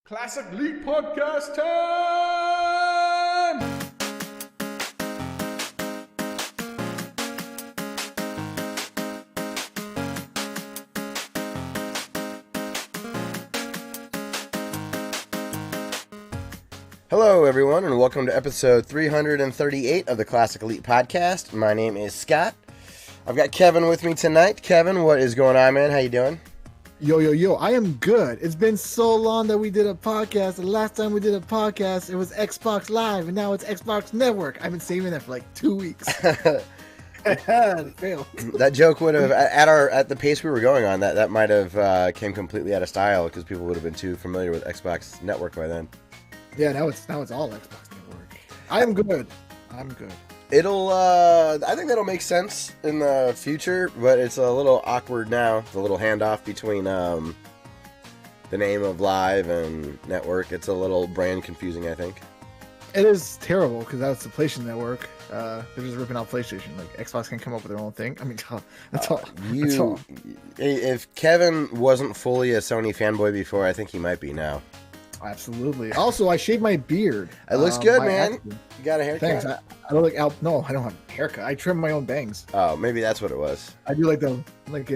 Classic League Podcast time! Hello, everyone, and welcome to episode 338 of the Classic Elite Podcast. My name is Scott. I've got Kevin with me tonight. Kevin, what is going on, man? How you doing? Yo, I am good. It's been so long that we did a podcast. The last time we did a podcast, it was Xbox Live, and now it's Xbox Network. I've been saving that for like 2 weeks. Failed. That joke would have, at the pace we were going on, that might have came completely out of style because people would have been too familiar with Xbox Network by then. Yeah, now it's all Xbox Network. I'm good. I think that'll make sense in the future, but it's a little awkward now. The little handoff between the name of Live and Network. It's a little brand confusing, I think. It is terrible because that's the PlayStation Network. They're just ripping out PlayStation. Like Xbox can come up with their own thing. I mean, that's all. That's all. If Kevin wasn't fully a Sony fanboy before, I think he might be now. Absolutely. Also, I shaved my beard. It looks good, man. You got a haircut? Thanks. I don't like no, I don't have a haircut. I trim my own bangs. Oh, maybe that's what it was. I do like in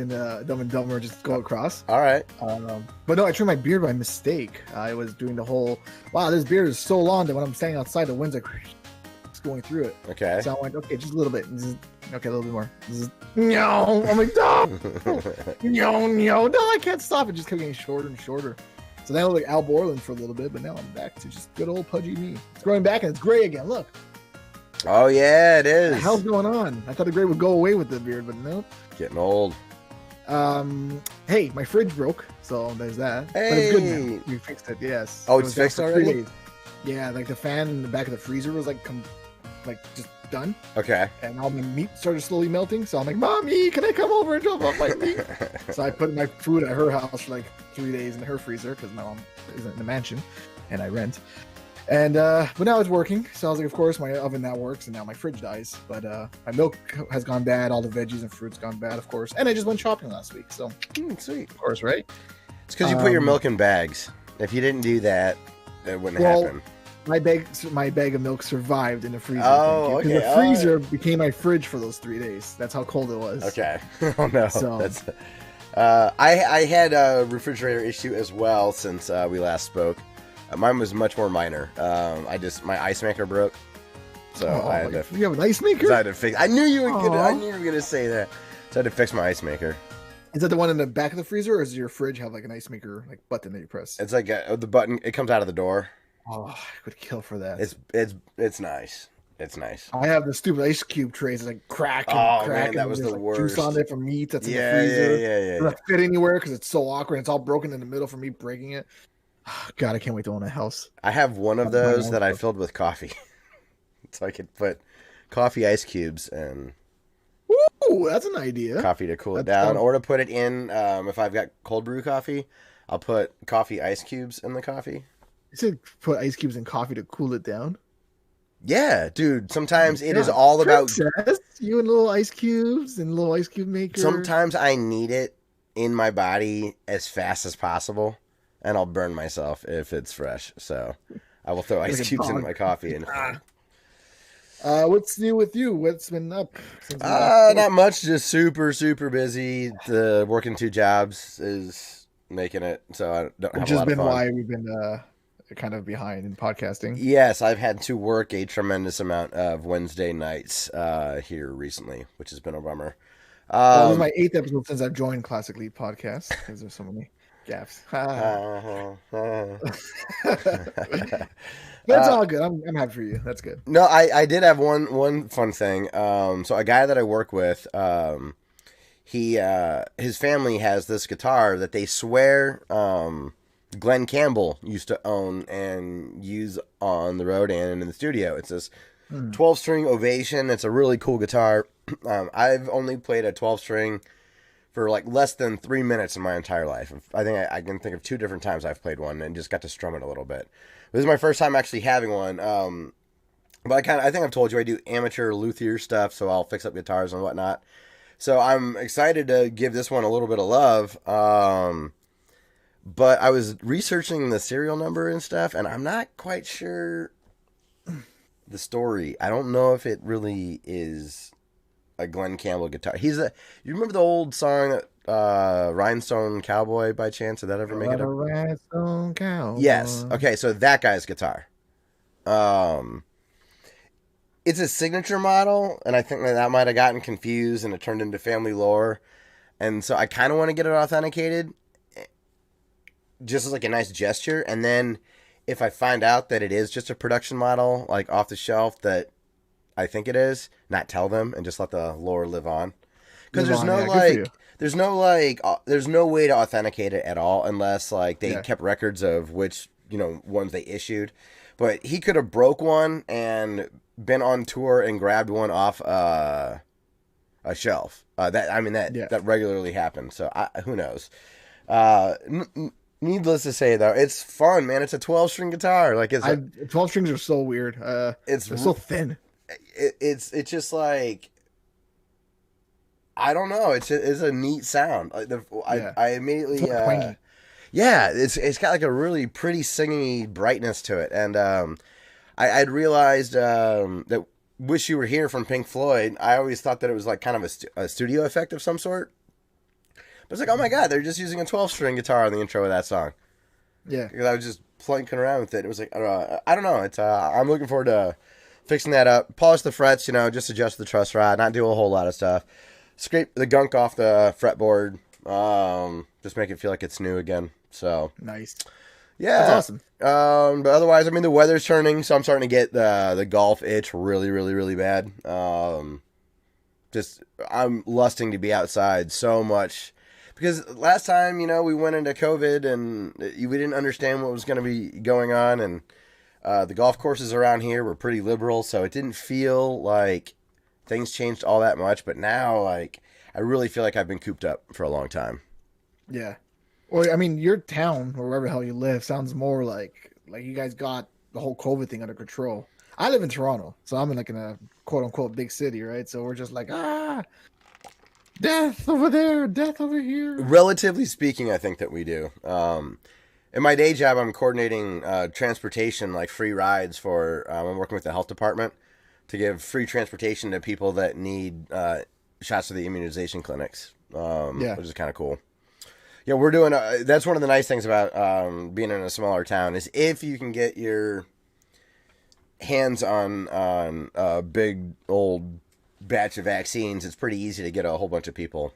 Dumb and Dumber, just go across. All right. But no, I trimmed my beard by mistake. I was doing the whole, wow, this beard is so long that when I'm standing outside, the wind's like going through it. Okay. So I went, okay, just a little bit. Okay, a little bit more. No, I'm like, no, no, I can't stop. It just kept getting shorter and shorter. So then I looked like Al Borland for a little bit, but now I'm back to just good old pudgy me. It's growing back and it's gray again. Look. Oh yeah, it is. What the hell's going on? I thought the gray would go away with the beard, but nope. Getting old. Hey, my fridge broke, so there's that. Hey. But it's good now. We fixed it. Yes. Oh, it's fixed already. Yeah, like the fan in the back of the freezer was like just done. Okay. And all my meat started slowly melting. So I'm like, Mommy, can I come over and drop off my meat? So I put my food at her house for like 3 days in her freezer because my mom isn't in the mansion and I rent. And but now it's working. So I was like, of course, my oven now works and now my fridge dies. But my milk has gone bad. All the veggies and fruits gone bad, of course. And I just went shopping last week. So sweet. Of course, right? It's because you put your milk in bags. If you didn't do that, it wouldn't happen. My bag of milk survived in the freezer. Oh, okay. The freezer became my fridge for those 3 days. That's how cold it was. Okay. Oh no. So, that's. I had a refrigerator issue as well since we last spoke. Mine was much more minor. My ice maker broke, so I had to. You have an ice maker? So I had to fix. I knew you were gonna say that. So I had to fix my ice maker. Is that the one in the back of the freezer, or does your fridge have like an ice maker like button that you press? It's like the button. It comes out of the door. Oh, I would kill for that. It's nice. It's nice. I have the stupid ice cube trays that like crack and crack. Man, that was the worst. Juice on it for meat that's in the freezer. Yeah. It doesn't fit anywhere because it's so awkward. It's all broken in the middle for me breaking it. God, I can't wait to own a house. I have one of those that I filled with coffee, so I could put coffee ice cubes and. Ooh, that's an idea. Coffee to cool it down, or to put it in. If I've got cold brew coffee, I'll put coffee ice cubes in the coffee. You said put ice cubes in coffee to cool it down? Yeah, dude. Sometimes it is all about... You and little ice cubes and little ice cube maker. Sometimes I need it in my body as fast as possible, and I'll burn myself if it's fresh. So I will throw ice cubes in my coffee. And what's new with you? What's been up? Not much. Just super, super busy. Working 2 jobs is making it, so I don't have a lot of fun. Which has been why we've been... kind of behind in podcasting. Yes, I've had to work a tremendous amount of Wednesday nights here recently, which has been a bummer. This is my 8th episode since I've joined Classic League Podcast because there's so many gaps. That's all good. I'm happy for you. That's good. No, I did have one fun thing. So a guy that I work with, his family has this guitar that they swear Glenn Campbell used to own and use on the road and in the studio. It's this 12-string Ovation. It's a really cool guitar. I've only played a 12-string for like less than 3 minutes in my entire life. I think I can think of 2 different times I've played one and just got to strum it a little bit. This is my first time actually having one. But I think I've told you I do amateur luthier stuff, so I'll fix up guitars and whatnot. So I'm excited to give this one a little bit of love. But I was researching the serial number and stuff, and I'm not quite sure the story. I don't know if it really is a Glenn Campbell guitar. You remember the old song Rhinestone Cowboy by chance? Did that ever make it up? Rhinestone Cowboy. Yes. Okay, so that guy's guitar. It's a signature model, and I think that might have gotten confused and it turned into family lore. And so I kind of want to get it authenticated just as like a nice gesture. And then if I find out that it is just a production model, like off the shelf that I think it is, not tell them and just let the lore live on. Because there's no way to authenticate it at all unless like they kept records of which, ones they issued. But he could have broke one and been on tour and grabbed one off a shelf. That regularly happens. So who knows? Needless to say, though, it's fun, man. It's a 12-string guitar. 12 strings are so weird. They're so thin. It's just like, I don't know. It's a neat sound. I immediately it's got like a really pretty singy brightness to it, and I'd realized that "Wish You Were Here" from Pink Floyd. I always thought that it was like kind of a studio effect of some sort. But it's like, oh my god, they're just using a 12-string guitar on the intro of that song. Yeah, because I was just plunking around with it. It was like, I don't know. It's I'm looking forward to fixing that up, polish the frets, just adjust the truss rod, not do a whole lot of stuff, scrape the gunk off the fretboard, just make it feel like it's new again. So nice. Yeah, that's awesome. But otherwise, the weather's turning, so I'm starting to get the golf itch really, really, really bad. I'm lusting to be outside so much. Because last time, we went into COVID and we didn't understand what was going to be going on. And the golf courses around here were pretty liberal, so it didn't feel like things changed all that much. But now, I really feel like I've been cooped up for a long time. Yeah. Or, your town, or wherever the hell you live, sounds more like you guys got the whole COVID thing under control. I live in Toronto, so I'm in a quote-unquote big city, right? So we're just like, death over there, death over here. Relatively speaking, I think that we do. In my day job, I'm coordinating transportation, like free rides for, I'm working with the health department to give free transportation to people that need shots to the immunization clinics, which is kind of cool. Yeah, we're doing, that's one of the nice things about being in a smaller town is if you can get your hands on a big old batch of vaccines, it's pretty easy to get a whole bunch of people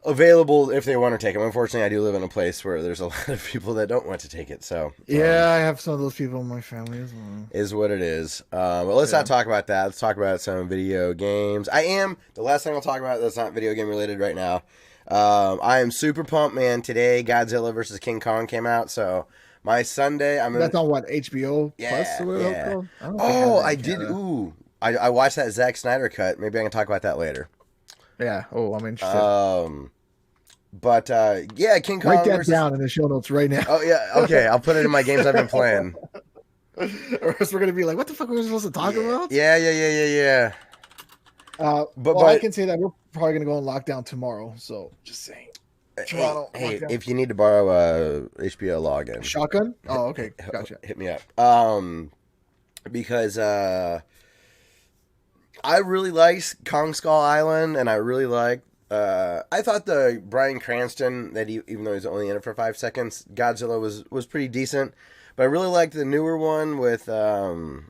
available if they want to take them. Unfortunately, I do live in a place where there's a lot of people that don't want to take it. So yeah, I have some of those people in my family as well. Is what it is. But let's not talk about that. Let's talk about some video games. The last thing I'll talk about that's not video game related right now. I am super pumped, man. Today, Godzilla vs. King Kong came out, so my Sunday, That's on what, HBO Plus or whatever it's called? I did. Ooh, I watched that Zack Snyder cut. Maybe I can talk about that later. Yeah. Oh, I'm interested. King Kong. Write that down in the show notes right now. Oh yeah, okay. I'll put it in my games I've been playing. Or else we're gonna be like, what the fuck are we supposed to talk about? Yeah. But I can say that we're probably gonna go on lockdown tomorrow. So just saying. Toronto. Hey, if you need to borrow a HBO login, shotgun. Oh, okay, gotcha. Hit me up. Because I really liked Kong Skull Island, and I really liked. I thought the Bryan Cranston even though he's only in it for 5 seconds, Godzilla was pretty decent. But I really liked the newer one with the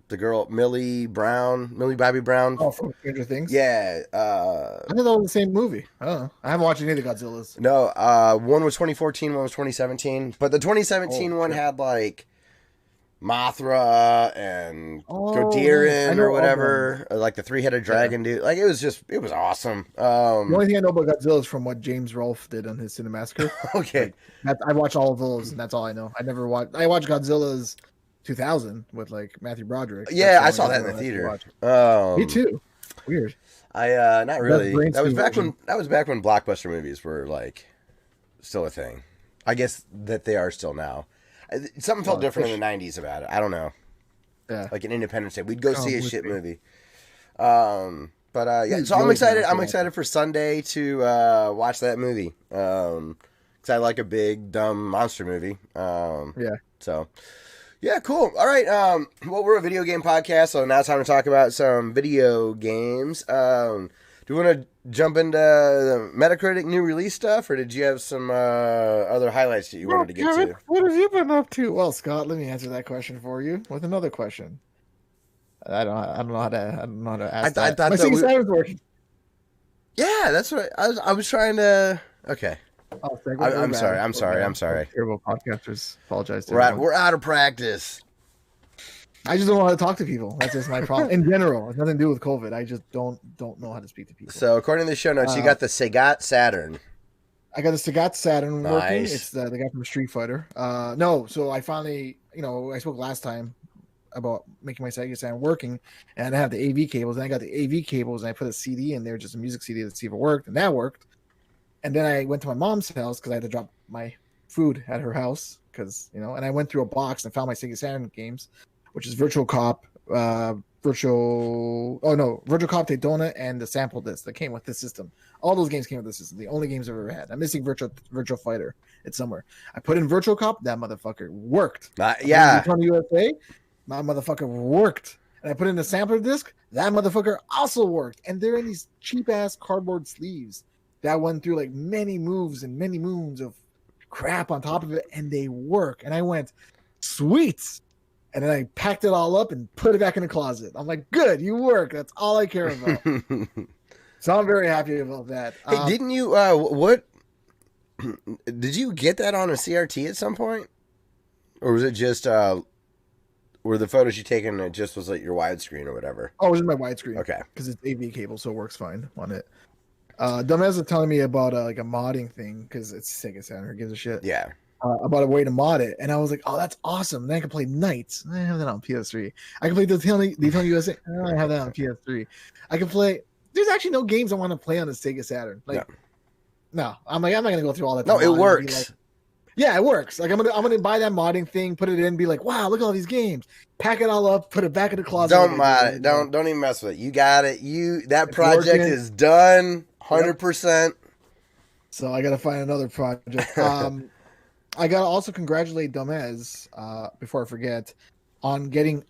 girl Millie Bobby Brown. Oh, from Stranger Things? Yeah. I know that was the same movie. I don't know. I haven't watched any of the Godzillas. No, one was 2014, one was 2017. But the 2017 one had like Mothra and Godirin or whatever, like the 3-headed dragon dude. Like it was awesome. The only thing I know about Godzilla is from what James Rolfe did on his Cinemassacre. Okay, I watched all of those, and that's all I know. I watched Godzilla's 2000 with like Matthew Broderick. Yeah, I saw that in the theater. Me too. Weird. Not really. That was back when blockbuster movies were like still a thing. I guess that they are still now. Something felt different in the 90s about it. I don't know. Yeah. Like an Independence Day. We'd go see a shit movie. But yeah, so I'm excited. I'm excited for Sunday to watch that movie. Because I like a big dumb monster movie. Yeah. So yeah, cool. All right. Well, we're a video game podcast, so now it's time to talk about some video games. Do you want to jump into the Metacritic new release stuff, or did you have some other highlights that you wanted to get to? What have you been up to? Well, Scott, let me answer that question for you with another question. I don't know how to ask that. I thought my that Sega Saturn's working. Yeah, that's what I was trying to. Okay. Oh, I'm sorry. Terrible podcasters. Apologize. We're out of practice. I just don't know how to talk to people. That's just my problem. In general, it's nothing to do with COVID. I just don't know how to speak to people. So, according to the show notes, you got the Sega Saturn. I got the Sega Saturn working. Nice. It's the guy from Street Fighter. No, so I finally, I spoke last time about making my Sega Saturn working, and I have the AV cables, and I got the AV cables, and I put a CD in there, just a music CD, to see if it worked, and that worked. And then I went to my mom's house because I had to drop my food at her house, and I went through a box and found my Sega Saturn games, which is Virtual Cop, Virtual Cop Daytona, and the sample disc that came with this system. All those games came with this system. The only games I've ever had. I'm missing Virtual Fighter. It's somewhere. I put in Virtual Cop. That motherfucker worked. Yeah. From USA, my motherfucker worked. And I put in the sampler disc. That motherfucker also worked. And they're in these cheap ass cardboard sleeves that went through like many moves and many moons of crap on top of it, and they work. And I went, sweet. And then I packed it all up and put it back in the closet. I'm like, good, you work. That's all I care about. So I'm very happy about that. Hey, didn't you, what, did you get that on a CRT at some point? Or was it just, were the photos you taken, it just was like your widescreen or whatever? Oh, it was my widescreen. Okay. Because it's AV cable, so it works fine on it. Dumbass was telling me about like a modding thing, because it's Sega Saturn, who gives a shit. Yeah. About a way to mod it, and I was like, "Oh, that's awesome!" Then I can play Knights. I have that on PS3. I can play Daytona USA. I have that on PS3. I can play. There's actually no games I want to play on the Sega Saturn. Like, no, I'm not gonna go through all that. No, it works. Like, yeah, it works. Like I'm gonna buy that modding thing, put it in, be like, "Wow, look at all these games." Pack it all up, put it back in the closet. Don't mod it. Don't even mess with it. You got it. That project is done, 100%. So I gotta find another project. I gotta also congratulate Domez, before I forget, on getting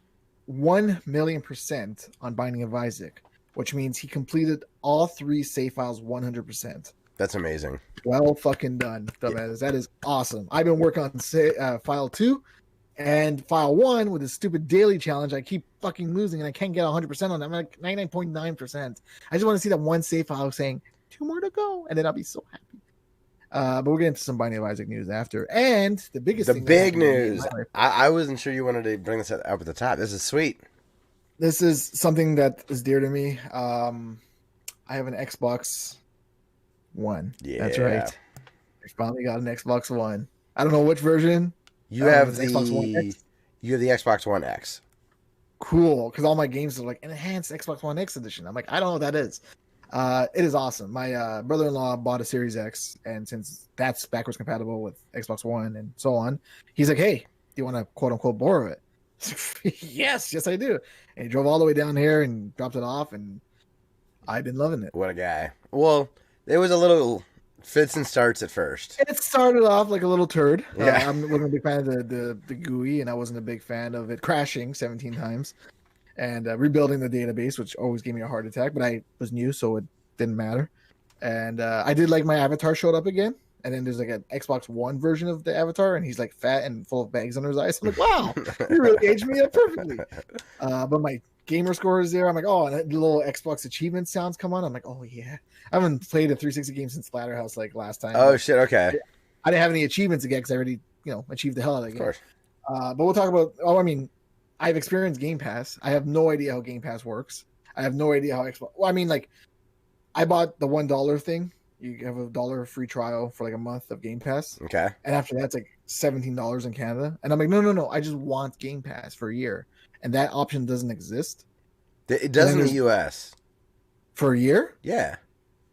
1,000,000% on Binding of Isaac, which means he completed all 3 save files 100%. That's amazing. Well fucking done, Domez. That is awesome. I've been working on file 2 and file 1 with a stupid daily challenge. I keep fucking losing and I can't get 100% on that. I'm like 99.9%. I just want to see that one save file saying 2 more to go, and then I'll be so happy. But we'll get into some Binding of Isaac news after. And the big news. I wasn't sure you wanted to bring this up at the top. This is sweet. This is something that is dear to me. I have an Xbox One. Yeah. That's right. I finally got an Xbox One. I don't know which version. You have the Xbox One X. You have the Xbox One X. Cool, because all my games are like enhanced Xbox One X edition. I'm like, I don't know what that is. It is awesome. My brother-in-law bought a Series X, and since that's backwards compatible with Xbox One and so on, he's like, "Hey, do you want to quote unquote borrow it?" Yes, I do. And he drove all the way down here and dropped it off, and I've been loving it. What a guy. Well, there was a little fits and starts at first. It started off like a little turd. Yeah. I wasn't a big fan of the GUI, and I wasn't a big fan of it crashing 17 times. And rebuilding the database, which always gave me a heart attack, but I was new, so it didn't matter. And I did like my avatar showed up again, and then there's like an Xbox One version of the avatar, and he's like fat and full of bags under his eyes. I'm like, wow, you really aged me up perfectly. But my gamer score is there. I'm like, oh, and the little Xbox achievement sounds come on. I'm like, oh yeah. I haven't played a 360 game since Splatterhouse like last time. Oh shit, okay. I didn't have any achievements again because I already, achieved the hell out of the game. Of course. But we'll talk about. I've experienced Game Pass. I have no idea how Game Pass works. I have no idea how Xbox. Well, I bought the $1 thing. You have a $1 free trial for like a month of Game Pass. Okay. And after that, it's like $17 in Canada. And I'm like, no. I just want Game Pass for a year. And that option doesn't exist. It does in the US. For a year? Yeah.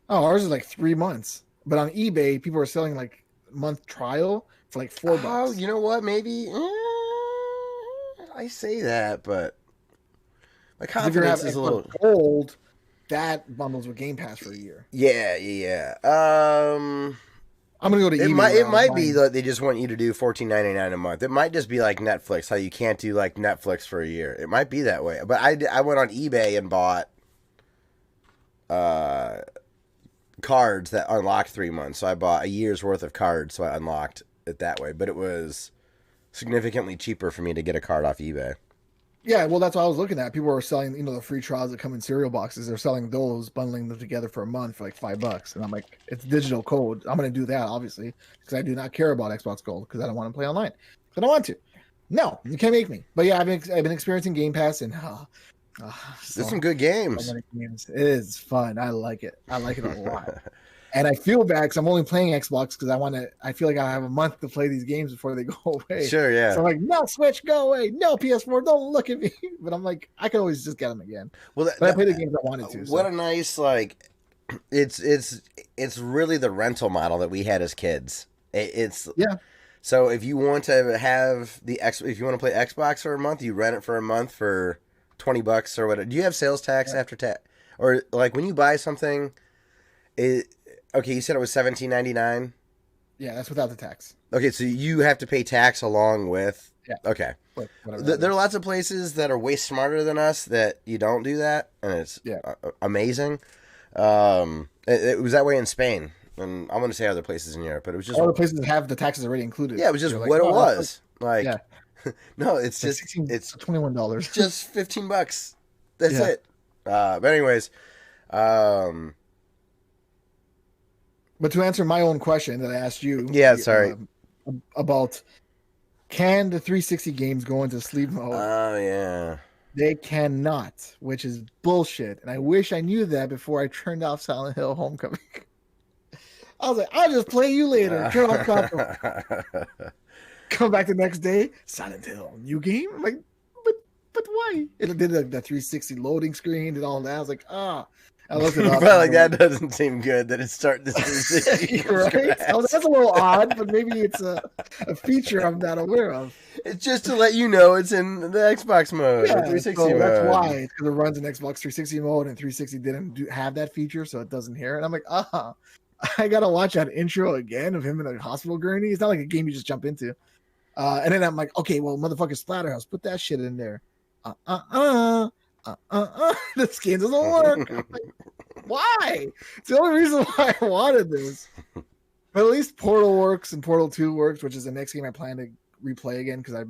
Oh, ours is like 3 months. But on eBay, people are selling like month trial for like $4. Oh, you know what? Maybe. I say that, but my confidence is a little gold. that bundles with Game Pass for a year. Yeah. I'm gonna go to eBay. It might be that they just want you to do $14.99 a month. It might just be like Netflix, how you can't do like Netflix for a year. It might be that way. But I went on eBay and bought cards that unlocked 3 months. So I bought a year's worth of cards, so I unlocked it that way. But it was significantly cheaper for me to get a card off eBay. Yeah, well, that's what I was looking at. People are selling, the free trials that come in cereal boxes. They're selling those, bundling them together for a month for like $5. And I'm like, it's digital code. I'm going to do that, obviously, because I do not care about Xbox Gold because I don't want to play online. I don't want to. No, you can't make me. But yeah, I've been experiencing Game Pass, and there's some good games. So many games. It is fun. I like it. I like it a lot. And I feel bad because I'm only playing Xbox because I feel like I have a month to play these games before they go away. Sure, yeah. So I'm like, no, Switch, go away. No, PS4, don't look at me. But I'm like, I could always just get them again. But I play the games I wanted to. What a nice, it's really the rental model that we had as kids. Yeah. So if you want to have if you want to play Xbox for a month, you rent it for a month for $20 or whatever. Do you have sales tax after tax? Or like when you buy something, okay, you said it was $17.99? Yeah, that's without the tax. Okay, so you have to pay tax along with... Yeah. Okay. There are lots of places that are way smarter than us that you don't do that, and it's amazing. It was that way in Spain, and I'm going to say other places in Europe, but it was just... All the places that have the taxes already included. Yeah, it was just what it was. Like, no, it's just... It's $21. Just $15. That's it. But anyways... But to answer my own question that I asked you, about can the 360 games go into sleep mode? Oh yeah, they cannot, which is bullshit. And I wish I knew that before I turned off Silent Hill Homecoming. I was like, I'll just play you later. Turn off console. Come back the next day, Silent Hill new game. I'm like, but why? It did the 360 loading screen and all that. I was like, I looked it up. But like that doesn't seem good that it's starting to 360. Right? That's a little odd, but maybe it's a feature I'm not aware of. It's just to let you know it's in the Xbox mode, 360 mode. That's why, because it runs in Xbox 360 mode, and 360 didn't have that feature, so it doesn't hear it. And I'm like, I gotta watch that intro again of him in a hospital gurney. It's not like a game you just jump into. And then I'm like, okay, well, motherfucker Splatterhouse, put that shit in there. This game doesn't work. I'm like, why? It's the only reason why I wanted this. But at least Portal works and Portal 2 works, which is the next game I plan to replay again because I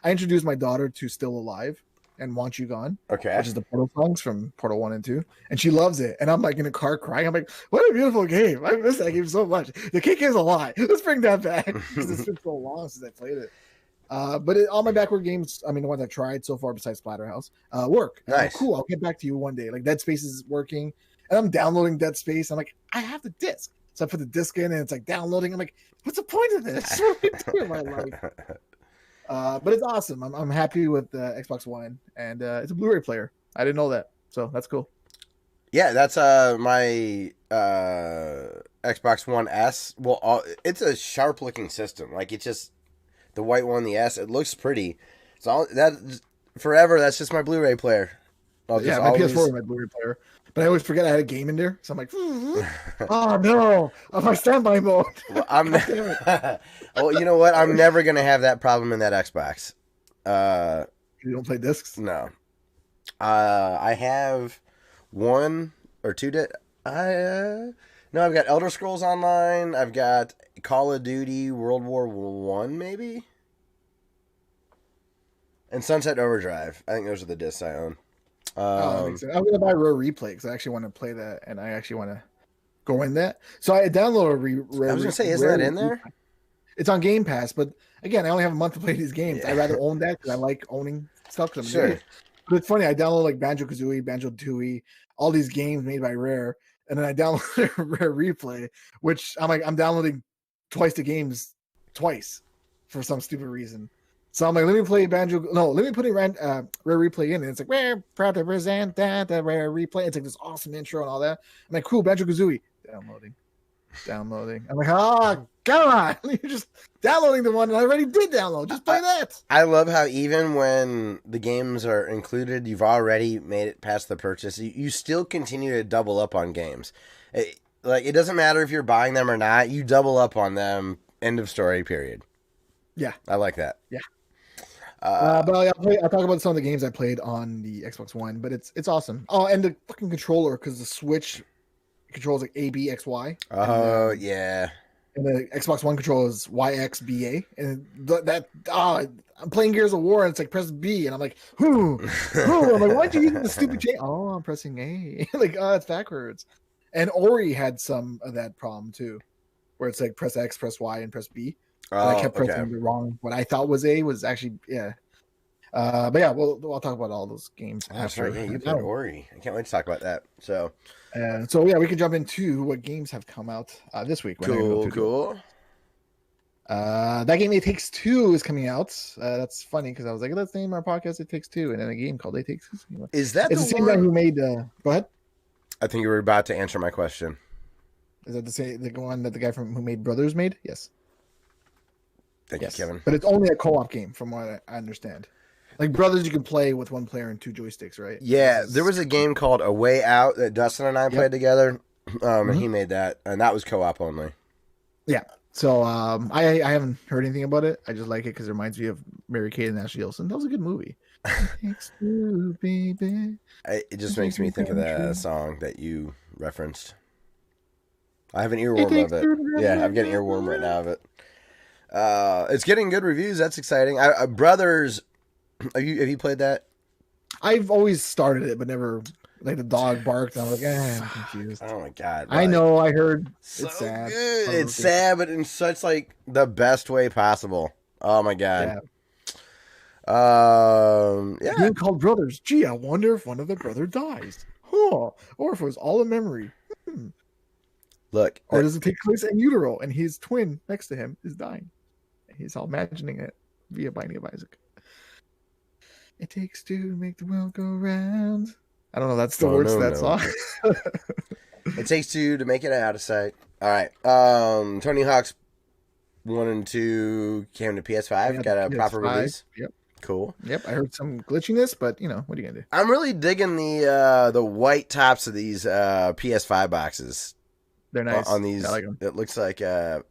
introduced my daughter to Still Alive and Want You Gone. Okay. Which is the Portal songs from Portal 1 and 2. And she loves it. And I'm like in a car crying. I'm like, what a beautiful game. I miss that game so much. The kick is a lot. Let's bring that back. Because it's been so long since I played it. But all my backward games, I mean, the ones I've tried so far besides Splatterhouse, work. Nice. Cool. I'll get back to you one day. Like Dead Space is working, and I'm downloading Dead Space. I'm like, I have the disc. So I put the disc in, and it's like downloading. I'm like, what's the point of this? What do I do in my life? But it's awesome. I'm happy with the Xbox One, and it's a Blu-ray player. I didn't know that, so that's cool. Yeah, that's my Xbox One S. Well, it's a sharp-looking system. Like it's just. The white one, the S, it looks pretty. So forever, that's just my Blu-ray player. My PS4 is my Blu-ray player. But I always forget I had a game in there. So I'm like, oh no, I'm on standby mode. Well, well, you know what? I'm never going to have that problem in that Xbox. You don't play discs? No. I have one or two. No, I've got Elder Scrolls Online. I've got Call of Duty World War One, maybe, and Sunset Overdrive. I think those are the discs I own. That makes sense. I'm gonna buy Rare Replay because I actually want to play that, and I actually want to go in that. So I downloaded Rare. I was gonna say, isn't that in there? It's on Game Pass, but again, I only have a month to play these games. I'd rather own that because I like owning stuff. Sure. But it's funny. I download like Banjo-Kazooie, Banjo-Tooie, all these games made by Rare. And then I downloaded Rare Replay, which I'm downloading twice the games twice for some stupid reason. So I'm like, let me play let me put Rare Replay in. And it's like, we're proud to present that Rare Replay. It's like this awesome intro and all that. I'm like, cool, Banjo-Kazooie. Downloading. I'm like, Come on, you're just downloading the one that I already did download. Just play that. I love how even when the games are included, you've already made it past the purchase. You still continue to double up on games. It doesn't matter if you're buying them or not. You double up on them. End of story. Period. Yeah, I like that. Yeah. But I'll talk about some of the games I played on the Xbox One. But it's awesome. Oh, and the fucking controller, because the Switch controls like A, B, X, Y. Oh yeah. And the Xbox One control is YXBA, and I'm playing Gears of War, and it's like press B, and I'm like, I'm like, why'd you use the stupid chain? Oh, I'm pressing A, like, it's backwards. And Ori had some of that problem too, where it's like press X, press Y, and press B. And I kept pressing the wrong. What I thought was A was actually But yeah, we'll talk about all those games after. Right. Yeah, you played Ori. I can't wait to talk about that. So we can jump into what games have come out this week. Cool. That game It Takes Two is coming out. That's funny because I was like, let's name our podcast It Takes Two, and then a game called It Takes Two. Is that it's the same guy who made? Go ahead. I think you were about to answer my question. Is that the one that the guy who made Brothers made? Yes. Thank you, Kevin. But it's only a co-op game, from what I understand. Like Brothers, you can play with one player and two joysticks, right? Yeah, there was a game called A Way Out that Dustin and I played together, and he made that, and that was co-op only. Yeah. So I haven't heard anything about it. I just like it because it reminds me of Mary-Kate and Ashley Olsen. That was a good movie. Takes two, baby. It just makes me think of that song that you referenced. I have an earworm of it. Yeah, I've got an earworm right now of it. It's getting good reviews. That's exciting. Brothers, have you played that? I've always started it, but never. Like the dog barked, and I'm like, I'm confused. Oh my god! I know. I heard so it's sad. Good. It's sad, but in such like the best way possible. Oh my god! Yeah. Game called Brothers. Gee, I wonder if one of the brother dies. Or if it was all a memory. Look, or does it take place in utero, and his twin next to him is dying? And he's all imagining it via Binding of Isaac. It takes two to make the world go round. I don't know. That's the words to that song. It takes two to make it out of sight. All right. Tony Hawk's 1 and 2 came to PS5. Got a proper release. Yep. Cool. Yep. I heard some glitchiness, but what are you gonna do? I'm really digging the white tops of these PS5 boxes. They're nice. On these, I like them. It looks like the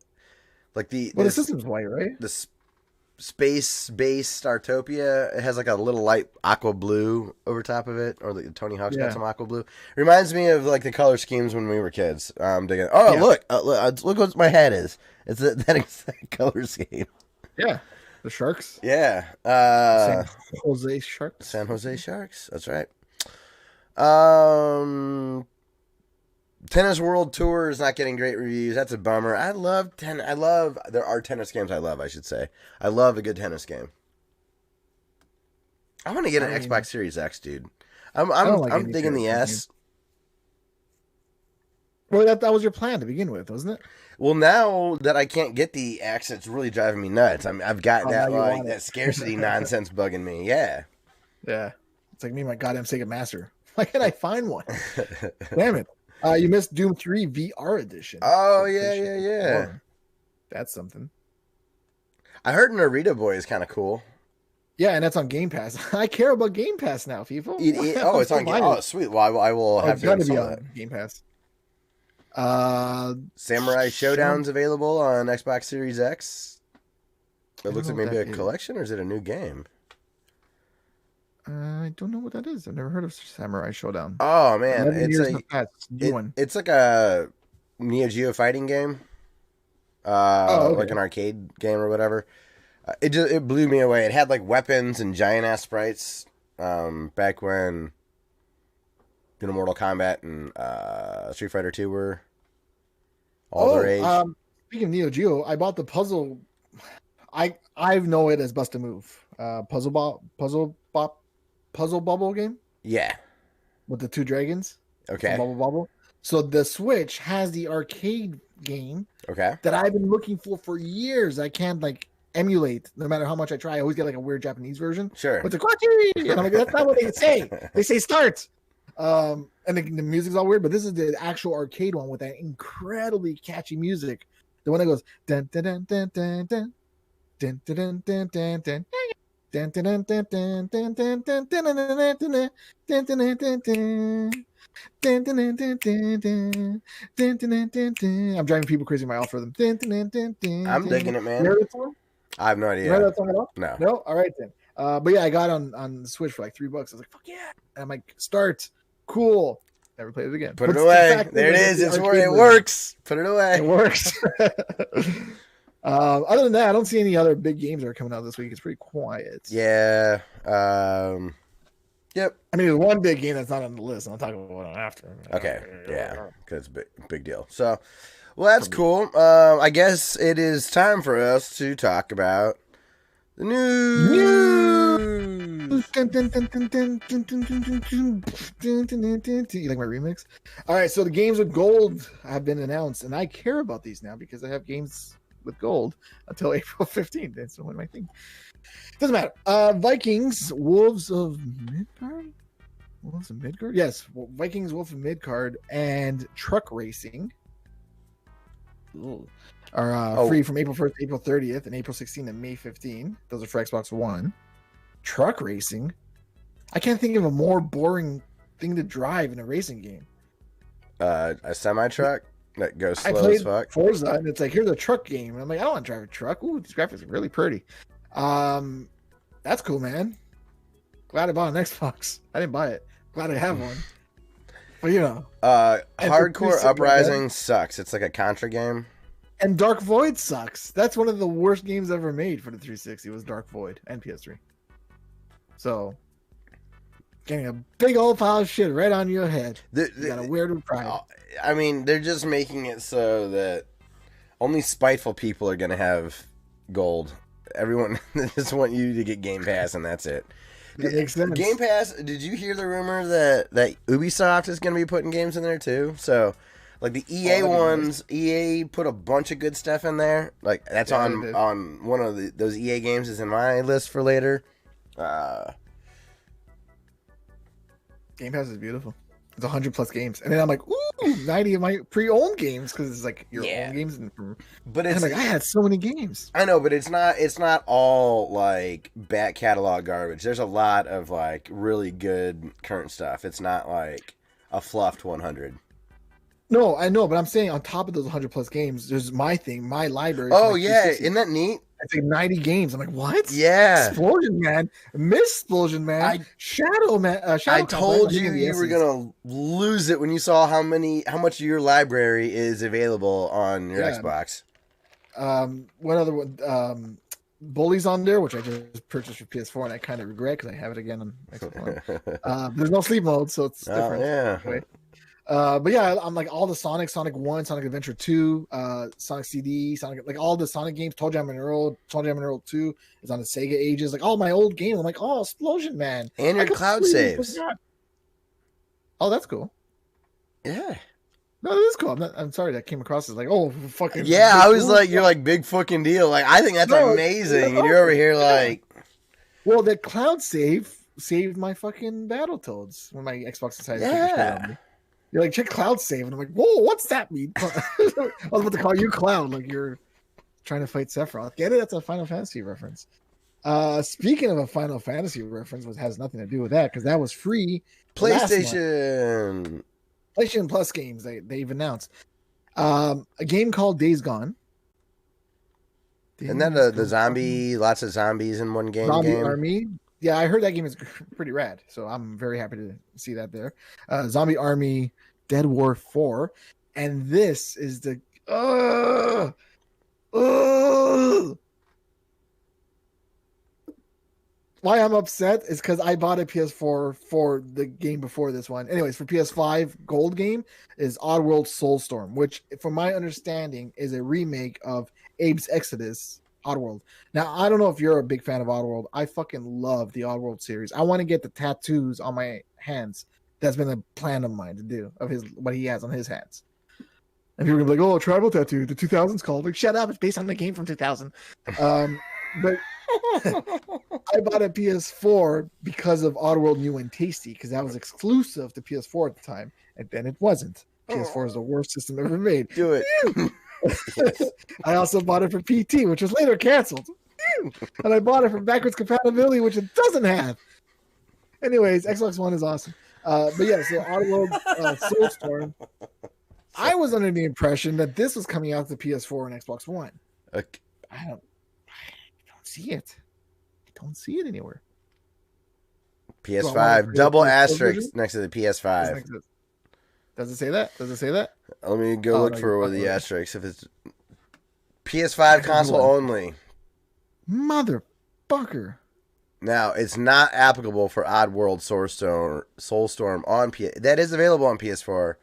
the system's white, right? The space-based Startopia. It has like a little light aqua blue over top of it, or the Tony Hawk's got some aqua blue. Reminds me of like the color schemes when we were kids. I'm digging. Look what my head is. It's that exact color scheme. Yeah, the Sharks. Yeah, San Jose Sharks. San Jose Sharks. That's right. Tennis World Tour is not getting great reviews. That's a bummer. There are tennis games I love, I should say. I love a good tennis game. I want to get an Xbox Series X, dude. I'm digging the S. Well, that was your plan to begin with, wasn't it? Well, now that I can't get the X, it's really driving me nuts. I've got that scarcity nonsense bugging me. Yeah. Yeah. It's like me and my goddamn Sega Master. Why can't I find one? Damn it. You missed Doom 3 VR edition. Oh, yeah. That's something. I heard Narita Boy is kind of cool. Yeah, and that's on Game Pass. I care about Game Pass now, people. It's on Game Pass. Oh, sweet. Well, I will have to be on Game Pass. Samurai Showdown's available on Xbox Series X. It looks like maybe a collection, or is it a new game? I don't know what that is. I've never heard of Samurai Showdown. Oh man, it's like a Neo Geo fighting game, like an arcade game or whatever. It blew me away. It had like weapons and giant ass sprites. Back when Mortal Kombat and Street Fighter 2 were all their age. Speaking of Neo Geo, I bought the puzzle. I know it as Bust a Move. Puzzle Bubble game? Yeah. With the two dragons? Okay. Bubble. So the Switch has the arcade game that I've been looking for years. I can't emulate no matter how much I try. I always get a weird Japanese version. Sure. But and I'm like, that's not what they say. They say start. And the music's all weird, but this is the actual arcade one with that incredibly catchy music. The one that goes dun dun dun dun dun dun dun dun dun dun dun. I'm driving people crazy with my algorithm. I'm digging it, man. I have no idea. You remember that song at all? No. No? All right then. But yeah, I got on the Switch for like $3. I was like, fuck yeah. And I'm like, start. Cool. Never played it again. Put it away. There it is. It's where it works. Put it away. It works. Other than that, I don't see any other big games that are coming out this week. It's pretty quiet. Yeah. Yep. I mean, there's one big game that's not on the list. I'll talk about it after. Okay. Yeah. Because it's a big deal. So, well, that's cool. I guess it is time for us to talk about the news. You like my remix? All right. So the games with gold have been announced, and I care about these now because I have games with gold until April 15th. That's one of my things. Doesn't matter. Vikings, Wolves of Midgard? Wolves of Midgard? Yes. Vikings, Wolves of Midgard, and Truck Racing are free from April 1st to April 30th, and April 16th and May 15th. Those are for Xbox One. Truck Racing? I can't think of a more boring thing to drive in a racing game. A semi-truck that goes slow I played as fuck. Forza, and it's like, here's a truck game. And I'm like, I don't want to drive a truck. Ooh, these graphics are really pretty. That's cool, man. Glad I bought an Xbox. I didn't buy it. Glad I have one. But you know, Hardcore Uprising sucks. It's like a Contra game. And Dark Void sucks. That's one of the worst games ever made for the 360 was Dark Void and PS3. So, getting a big old pile of shit right on your head. You got a weird pride. I mean, they're just making it so that only spiteful people are going to have gold. Everyone just want you to get Game Pass, and that's it. That makes sense. Game Pass, did you hear the rumor that Ubisoft is going to be putting games in there too? So, like the EA ones, EA put a bunch of good stuff in there. Like that's on one of those EA games is in my list for later. Game Pass is beautiful. It's 100+ games, and then I'm like, ooh, 90 of my pre-owned games because it's like your own games. But it's like I had so many games. I know, but it's not all like back catalog garbage. There's a lot of like really good current stuff. It's not like a fluffed 100. No, I know, but I'm saying on top of those 100+ games, there's my library. Oh yeah, isn't that neat? It's like 90 games. I'm like, what? Yeah. Explosion Man, Explosion Man, Shadow Man. I told you were gonna lose it when you saw how much of your library is available on your Xbox. What other one? Bully's on there, which I just purchased for PS4, and I kind of regret because I have it again on Xbox One. There's no sleep mode, so it's different. Yeah. Anyway. But yeah, I'm like all the Sonic 1, Sonic Adventure 2, Sonic CD, Sonic, like all the Sonic games, Toe Jam and Earl 2 is on the Sega Ages, like all my old games. I'm like, oh, Explosion Man. And your cloud saves. Oh, that's cool. Yeah. No, that is cool. I'm sorry that came across as like, oh, fucking. Yeah, I was like, you're like big fucking deal. Like, I think that's amazing. And you're over here like. Well, the cloud save saved my fucking Battletoads when my Xbox decided to take a shit on me. You're like, check cloud save. And I'm like, whoa, what's that mean? I was about to call you cloud, like you're trying to fight Sephiroth. Get it? That's a Final Fantasy reference. Speaking of a Final Fantasy reference, which has nothing to do with that, because that was free. PlayStation Plus games they've announced. A game called Days Gone. Isn't that the zombie, lots of zombies in one game? Zombie Army. Yeah, I heard that game is pretty rad, so I'm very happy to see that there. Zombie Army Dead War 4. And this is the... Why I'm upset is because I bought a PS4 for the game before this one. Anyways, for PS5, gold game is Oddworld Soulstorm, which, from my understanding, is a remake of Abe's Exodus, Oddworld. Now, I don't know if you're a big fan of Oddworld. I fucking love the Oddworld series. I want to get the tattoos on my hands. That's been a plan of mine to do, of what he has on his hands. And people are going to be like, oh, tribal tattoo, the 2000s called. Like, shut up, it's based on the game from 2000. But I bought a PS4 because of Oddworld New and Tasty, because that was exclusive to PS4 at the time, and then it wasn't. PS4 is the worst system ever made. Do it. I also bought it for PT, which was later canceled. And I bought it for backwards compatibility, which it doesn't have. Anyways, Xbox One is awesome. But yeah, so Oddworld Soulstorm. I was under the impression that this was coming out to PS4 and Xbox One. Okay. I don't see it. I don't see it anywhere. PS5, double asterisk next to the PS5. Does it say that? Let me go look for the asterisk. If it's PS5 console only. Motherfucker. Now, it's not applicable for Oddworld Soulstorm on PS. That is available on PS4,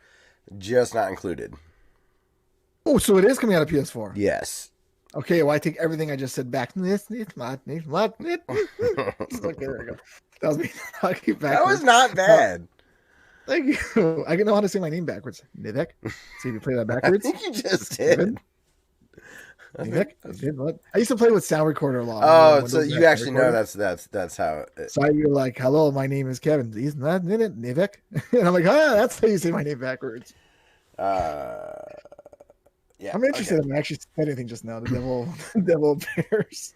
just not included. Oh, so it is coming out of PS4? Yes. Okay, well, I take everything I just said back. It's not. Okay, there we go. That was me talking backwards. That was not bad. Thank you. I know how to say my name backwards. Nivek. See if you play that backwards. I think you just did. Nivek? I used to play with sound recorder a lot. Oh, so you actually know that's how it. So you're like, hello, my name is Kevin. He's not in it, Nivek. And I'm like, that's how you say my name backwards. Yeah, I'm interested in actually said anything just now. The devil bears.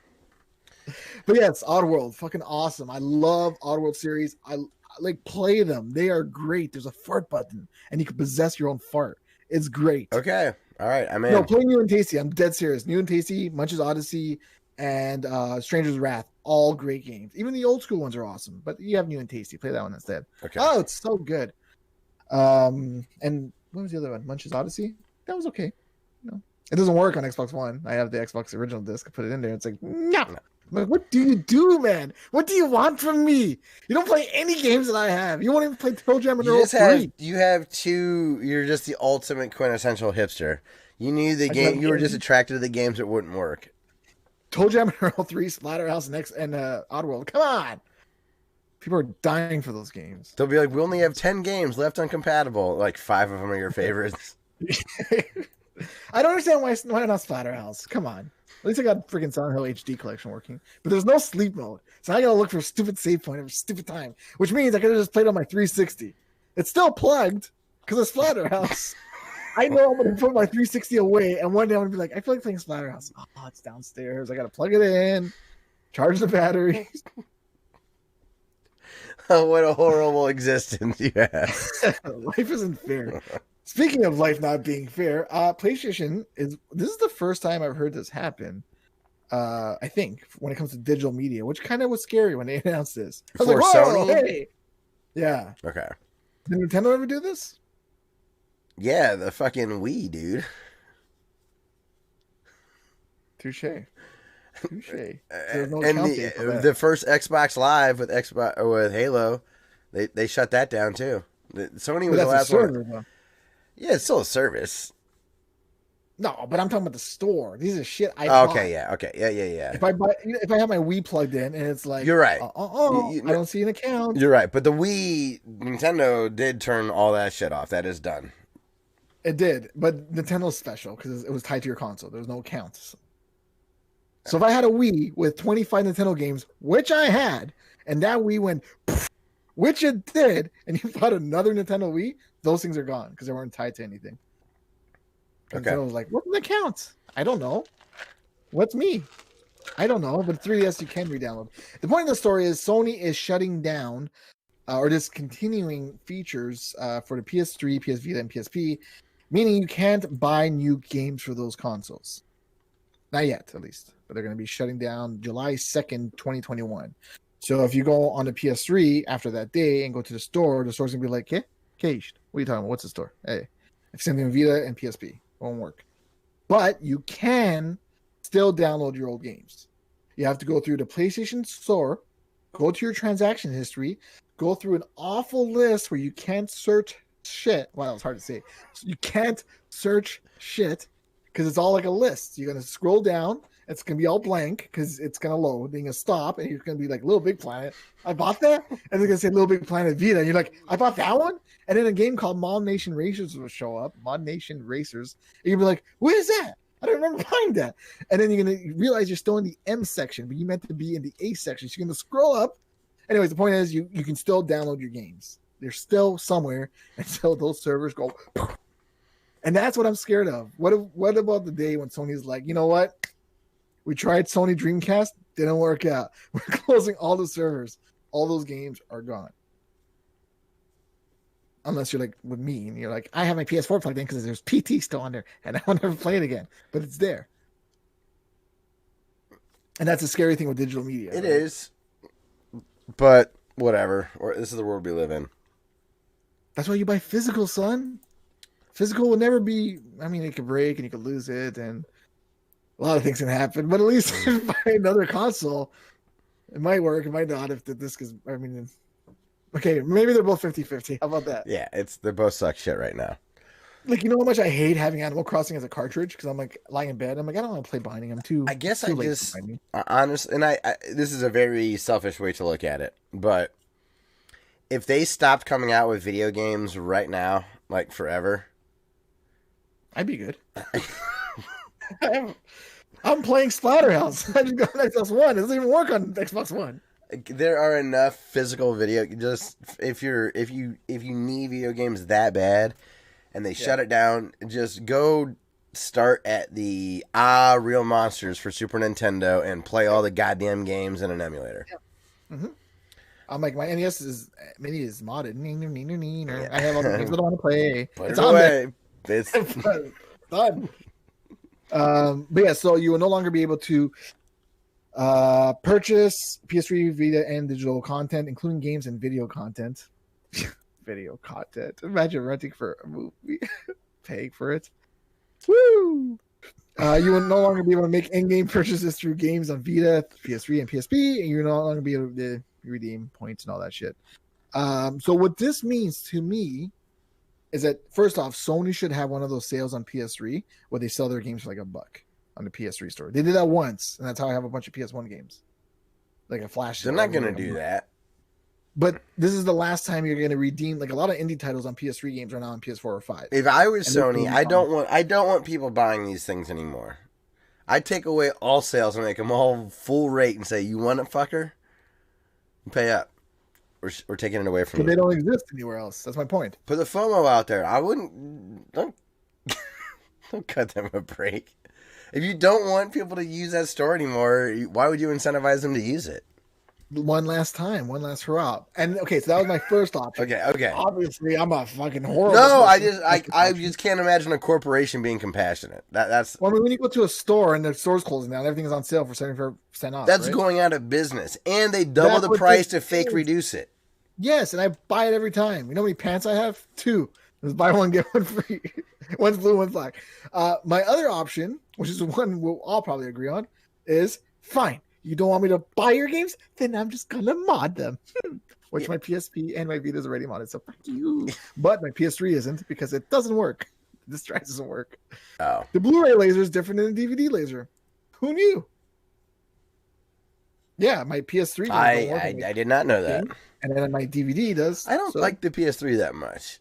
But yeah, it's Oddworld. Fucking awesome. I love Oddworld series. I like play them. They are great. There's a fart button and you can possess your own fart. It's great. Okay. All right. I'm in. No, play New and Tasty. I'm dead serious. New and Tasty, Munch's Odyssey, and Stranger's Wrath. All great games. Even the old school ones are awesome. But you have New and Tasty. Play that one instead. Okay. Oh, it's so good. And what was the other one? Munch's Odyssey? That was okay. No, it doesn't work on Xbox One. I have the Xbox original disc. I put it in there. It's like, no. I'm like, what do you do, man? What do you want from me? You don't play any games that I have. You won't even play Toe Jam and Earl 3. You have two. You're just the ultimate quintessential hipster. You knew the game. You were just attracted to the games that wouldn't work. Toe Jam and Earl 3, Splatterhouse, and Oddworld. Come on. People are dying for those games. They'll be like, we only have 10 games left uncompatible. Like 5 of them are your favorites. I don't understand why not Splatterhouse. Come on. At least I got freaking Silent Hill HD collection working. But there's no sleep mode. So I gotta look for a stupid save point every stupid time. Which means I could have just played on my 360. It's still plugged because of Splatterhouse. I know I'm gonna put my 360 away and one day I'm gonna be like, I feel like playing Splatterhouse. Oh, it's downstairs. I gotta plug it in, charge the batteries. Oh, what a horrible existence you have. Life isn't fair. Speaking of life not being fair, PlayStation this is the first time I've heard this happen. I think when it comes to digital media, which kind of was scary when they announced this. I was For like, whoa, Sony? hey. Yeah. Okay. Did Nintendo ever do this? Yeah, the fucking Wii, dude. Touche. No And the first Xbox Live with Halo, they shut that down too. Sony was the last one. Though. Yeah, it's still a service. No, but I'm talking about the store. These are shit I bought. Okay, yeah. If I have my Wii plugged in and it's like, you're right. I don't see an account. You're right, but the Nintendo did turn all that shit off. That is done. It did, but Nintendo's special because it was tied to your console. There was no accounts. So if I had a Wii with 25 Nintendo games, which I had, and that Wii went, which it did, and you bought another Nintendo Wii, those things are gone because they weren't tied to anything. Okay. Nintendo was like, what does that count? I don't know. What's me? I don't know, but 3DS you can re-download. The point of the story is Sony is shutting down or discontinuing features for the PS3, PS Vita, and PSP, meaning you can't buy new games for those consoles. Not yet, at least. But they're going to be shutting down July 2nd, 2021. So if you go on the PS3 after that day and go to the store's going to be like, hey, caged. What are you talking about? What's the store? Hey. Same thing with Vita and PSP. Won't work. But you can still download your old games. You have to go through the PlayStation Store, go to your transaction history, go through an awful list where you can't search shit. Wow, it's hard to say. You can't search shit because it's all like a list. You're going to scroll down. It's going to be all blank because it's going to load. Then you're going to stop, and you're going to be like, Little Big Planet. I bought that? And they're going to say Little Big Planet Vita. And you're like, I bought that one? And then a game called Mod Nation Racers will show up. Mod Nation Racers. And you'll be like, what is that? I don't remember buying that. And then you're going to realize you're still in the M section, but you meant to be in the A section. So you're going to scroll up. Anyways, the point is you can still download your games. They're still somewhere until those servers go. And that's what I'm scared of. What about the day when Sony's like, you know what? We tried Sony Dreamcast, didn't work out. We're closing all the servers. All those games are gone. Unless you're like with me and you're like, I have my PS4 plugged in because there's PT still on there and I will never play it again. But it's there. And that's a scary thing with digital media. It is. But whatever. This is the world we live in. That's why you buy physical, son. Physical will never be. I mean, it could break and you could lose it, and a lot of things can happen. But at least if you buy another console, it might work. It might not if the disc is. I mean, okay, maybe they're both 50-50. How about that? Yeah, they both suck shit right now. Like, you know how much I hate having Animal Crossing as a cartridge? Because I'm like lying in bed. I'm like, I don't want to play binding. I'm too. I guess too I late just for binding. honestly, and I this is a very selfish way to look at it, but if they stopped coming out with video games right now, like forever, I'd be good. I'm playing Splatterhouse. I just got an Xbox One. It doesn't even work on Xbox One. there are enough physical video. Just if you need video games that bad, and they shut it down, just go start at the Real Monsters for Super Nintendo and play all the goddamn games in an emulator. Yeah. Mm-hmm. I'm like, my NES mini is modded. I have all the games that I want to play. Put it away. It's done. But yeah, so you will no longer be able to purchase PS3, Vita, and digital content, including games and video content. Video content. Imagine renting for a movie, paying for it. Woo! You will no longer be able to make in-game purchases through games on Vita, PS3, and PSP, and you're no longer be able to redeem points and all that shit. So what this means to me is that, first off, Sony should have one of those sales on PS3 where they sell their games for like $1 on the PS3 store. They did that once, and that's how I have a bunch of PS1 games. Like a flash. They're not going to do that. But this is the last time you're going to redeem. Like a lot of indie titles on PS3 games are now on PS4 or 5. If I was Sony, I don't want people buying these things anymore. I'd take away all sales and make them all full rate and say, "You want it, fucker? Pay up. We're taking it away from you." They don't exist anywhere else. That's my point. Put the FOMO out there. I wouldn't. Don't cut them a break. If you don't want people to use that store anymore, why would you incentivize them to use it? One last time, one last hurrah. And okay, so that was my first option. Okay. Obviously, I'm a fucking horrible. No, I just can't imagine a corporation being compassionate. That's. Well, I mean, when you go to a store and the store's closing down, everything is on sale for 75% off. That's right? going out of business, and they double the price to fake reduce it. Yes, and I buy it every time. You know how many pants I have? 2. Just buy one, get one free. One's blue, one's black. My other option, which is the one we'll all probably agree on, is fine. You don't want me to buy your games? Then I'm just gonna mod them. Which my PSP and my Vita is already modded, so fuck you. But my PS3 isn't because it doesn't work. This drive doesn't work. Oh. The Blu-ray laser is different than the DVD laser. Who knew? Yeah, my PS3 I did not know that. And then my DVD does. I don't like the PS3 that much.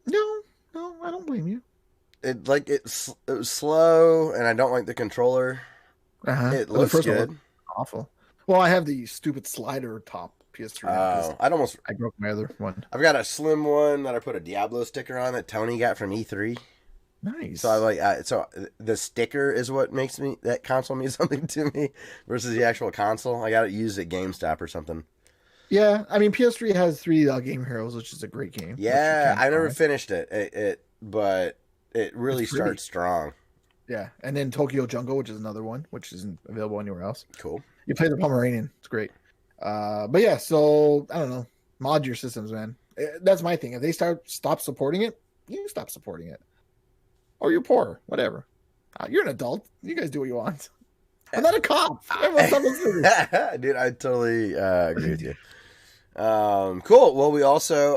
No, I don't blame you. It was slow, and I don't like the controller. It looks good. Awful. Well, I have the stupid slider top PS3. I broke my other one. I've got a slim one that I put a Diablo sticker on that Tony got from E3. Nice. So so the sticker is what makes that console mean something to me versus the actual console. I got it used at GameStop or something. Yeah, I mean PS3 has 3 Game Heroes, which is a great game. Yeah, I never finished it. But it really starts strong. Yeah, and then Tokyo Jungle, which is another one, which isn't available anywhere else. Cool. You play the Pomeranian. It's great. But yeah, so, I don't know. Mod your systems, man. That's my thing. If they stop supporting it, you stop supporting it. Or you're poor. Whatever. You're an adult. You guys do what you want. I'm not a cop. Dude, I totally agree with you. Cool. Well, we also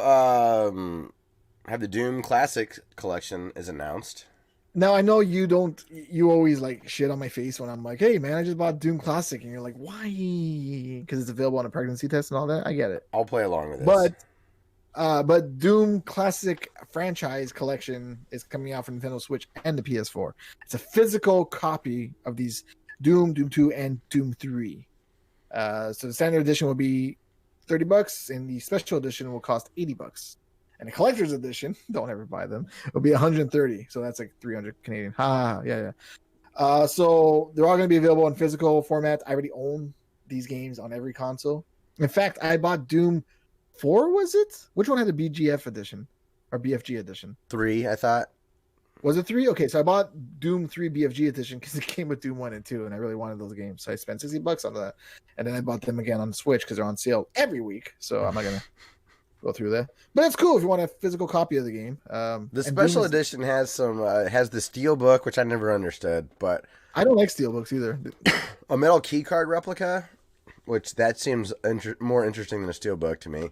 have the Doom Classic Collection is announced. Now, I know you always like shit on my face when I'm like, hey, man, I just bought Doom Classic. And you're like, why? Because it's available on a pregnancy test and all that. I get it. I'll play along with this. But Doom Classic Franchise Collection is coming out for Nintendo Switch and the PS4. It's a physical copy of these Doom 2, and Doom 3. So the standard edition will be $30, and the special edition will cost $80. And the collector's edition, don't ever buy them, will be 130. So that's like 300 Canadian. Yeah. So they're all going to be available in physical format. I already own these games on every console. In fact, I bought Doom 4, was it? Which one had the BGF edition or BFG edition? 3, I thought. Was it 3? Okay, so I bought Doom 3 BFG edition because it came with Doom 1 and 2, and I really wanted those games. So I spent $60 on that. And then I bought them again on the Switch because they're on sale every week. So I'm not going to go through that. But it's cool if you want a physical copy of the game. The special edition has some has the Steelbook, which I never understood, but I don't like Steelbooks either. a metal keycard replica, which that seems more interesting than a Steelbook to me.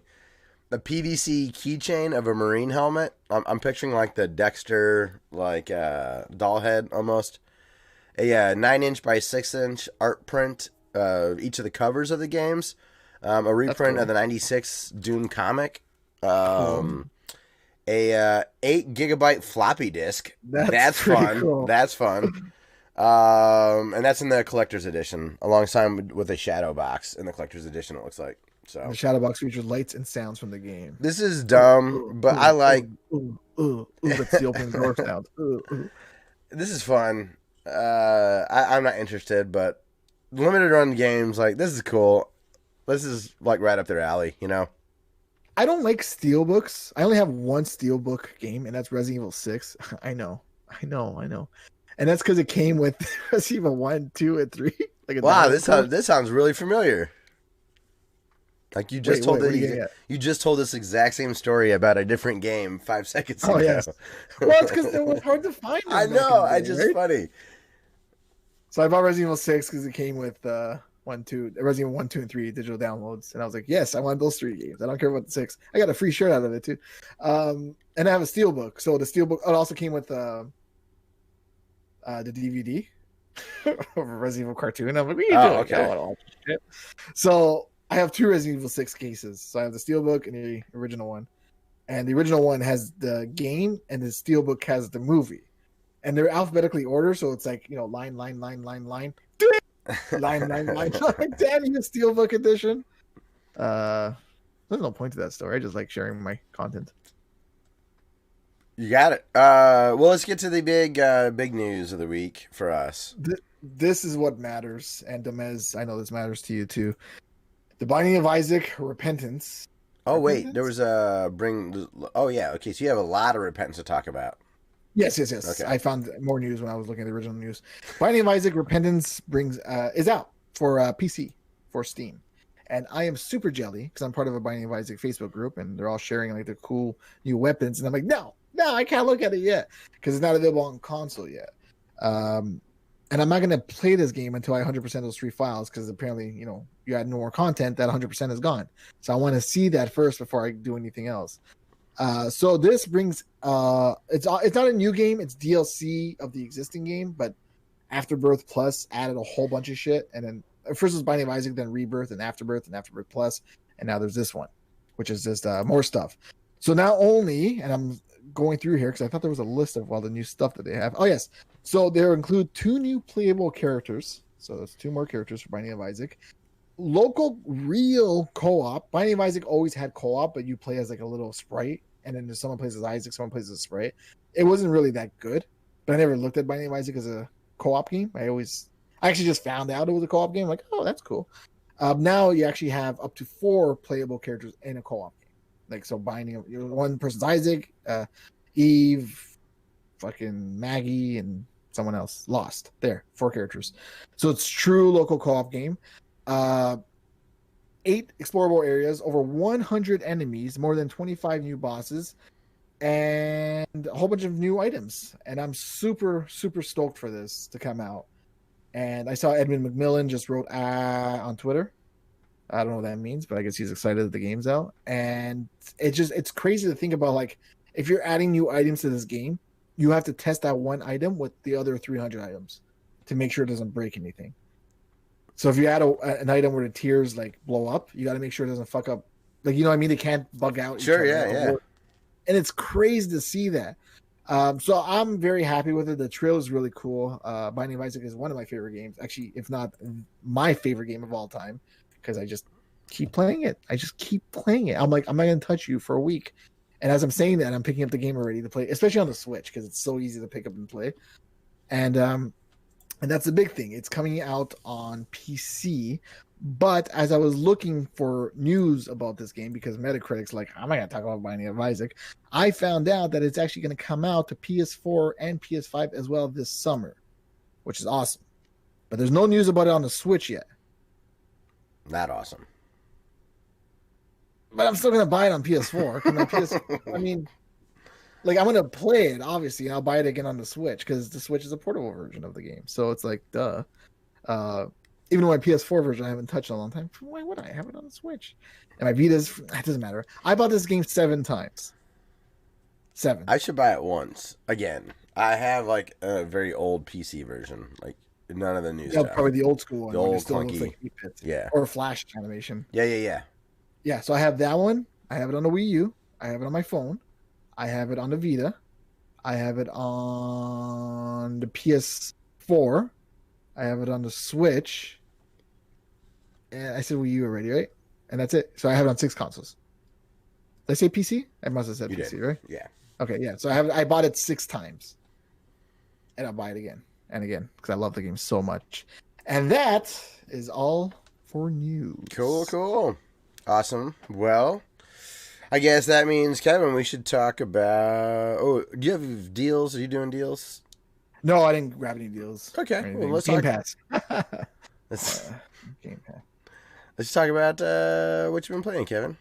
A PVC keychain of a Marine helmet. I'm picturing like the Dexter, like doll head almost. A 9-inch by 6-inch art print, each of the covers of the games. A reprint of the '96 Doom comic. A 8 gigabyte floppy disk. That's fun. Cool. That's fun. And that's in the collector's edition, alongside with a shadow box in the collector's edition. It looks like. So the shadow box features lights and sounds from the game. This is dumb, but I like. That's the opening door sound. This is fun. I'm not interested, but limited run games like this is cool. This is like right up their alley, you know. I don't like steelbooks. I only have one steelbook game, and that's Resident Evil 6. I know. And that's because it came with Resident Evil 1, 2, and 3. Wow, this sounds really familiar. Like you just told you just told this exact same story about a different game 5 seconds ago. Yes. Well, it's because it was hard to find. I know. Funny. So I bought Resident Evil 6 because it came with Resident Evil 1, 2, and 3 digital downloads, and I was like, yes, I want those 3 games. I don't care about the 6. I got a free shirt out of it too, and I have a steelbook. So the steelbook it also came with the DVD of a Resident Evil cartoon. I'm like, what are you doing? Okay. I want all this shit. So I have 2 Resident Evil 6 cases. So I have the steelbook and the original one. And the original one has the game, and the steelbook has the movie. And they're alphabetically ordered, so it's like, line. Line. Damn you, steelbook edition. There's no point to that story. I just like sharing my content. You got it. Well, let's get to the big news of the week for us. This is what matters. And Demez, I know this matters to you too. The Binding of Isaac, Repentance. Oh, wait. There was Oh, yeah. Okay, so you have a lot of Repentance to talk about. Yes. Okay. I found more news when I was looking at the original news. Binding of Isaac, Repentance is out for PC, for Steam. And I am super jelly because I'm part of a Binding of Isaac Facebook group, and they're all sharing like the cool new weapons. And I'm like, no, I can't look at it yet because it's not available on console yet. And I'm not going to play this game until I 100% those 3 files because apparently, you add more content, that 100% is gone. So I want to see that first before I do anything else. So this brings it's not a new game, it's DLC of the existing game, but Afterbirth Plus added a whole bunch of shit. And then first was Binding of Isaac, then Rebirth and Afterbirth Plus, and now there's this one, which is just more stuff. So not only, and I'm going through here because I thought there was a list of all the new stuff that they have. Oh yes, so there include 2 new playable characters. So there's 2 more characters for Binding of Isaac. Local real co-op. Binding of Isaac always had co-op, but you play as like a little sprite, and then someone plays as Isaac, someone plays as sprite. It wasn't really that good, but I never looked at Binding of Isaac as a co-op game. I actually just found out it was a co-op game. Like, oh, that's cool. Now you actually have up to 4 playable characters in a co-op game. Like, so Binding of one person's Isaac, Eve, fucking Maggie, and someone else. Lost. There, 4 characters. So it's true local co-op game. 8 explorable areas, over 100 enemies, more than 25 new bosses, and a whole bunch of new items. And I'm super, super stoked for this to come out. And I saw Edmund McMillan just wrote on Twitter. I don't know what that means, but I guess he's excited that the game's out. And it's crazy to think about, like, if you're adding new items to this game, you have to test that one item with the other 300 items to make sure it doesn't break anything. So if you add an item where the tiers like blow up, you got to make sure it doesn't fuck up. Like, you know what I mean? They can't bug out. Sure, yeah. And it's crazy to see that. So I'm very happy with it. The trail is really cool. Binding of Isaac is one of my favorite games. Actually, if not my favorite game of all time, because I just keep playing it. I'm like, I'm not going to touch you for a week. And as I'm saying that, I'm picking up the game already to play, especially on the Switch, because it's so easy to pick up and play. And that's the big thing. It's coming out on PC. But as I was looking for news about this game, because Metacritic's like, I'm not going to talk about Binding of Isaac, I found out that it's actually going to come out to PS4 and PS5 as well this summer, which is awesome. But there's no news about it on the Switch yet. Not awesome. But I'm still going to buy it on PS4. I mean, like, I'm going to play it, obviously, and I'll buy it again on the Switch, because the Switch is a portable version of the game. So it's like, duh. Even though my PS4 version I haven't touched in a long time, why would I have it on the Switch? And my Vita's, it doesn't matter. I bought this game 7 times. 7. I should buy it once. Again, I have like a very old PC version. Like none of the new stuff. Probably the old school one. The old it still clunky. looks like 8-bit. Yeah. Or Flash animation. Yeah. Yeah, so I have that one. I have it on the Wii U. I have it on my phone. I have it on the Vita. I have it on the PS4. I have it on the Switch. And I said Wii U already, right? And that's it. So I have it on 6 consoles. Did I say PC? I must have said You PC, did. right? Yeah. Okay, yeah. So I bought it 6 times. And I'll buy it again and again because I love the game so much. And that is all for news. Cool. Awesome. Well, I guess that means, Kevin, we should talk about... Oh, do you have deals? Are you doing deals? No, I didn't grab any deals. Okay. Well, let's Game talk... Pass. Game Pass. Let's talk about what you've been playing, Kevin.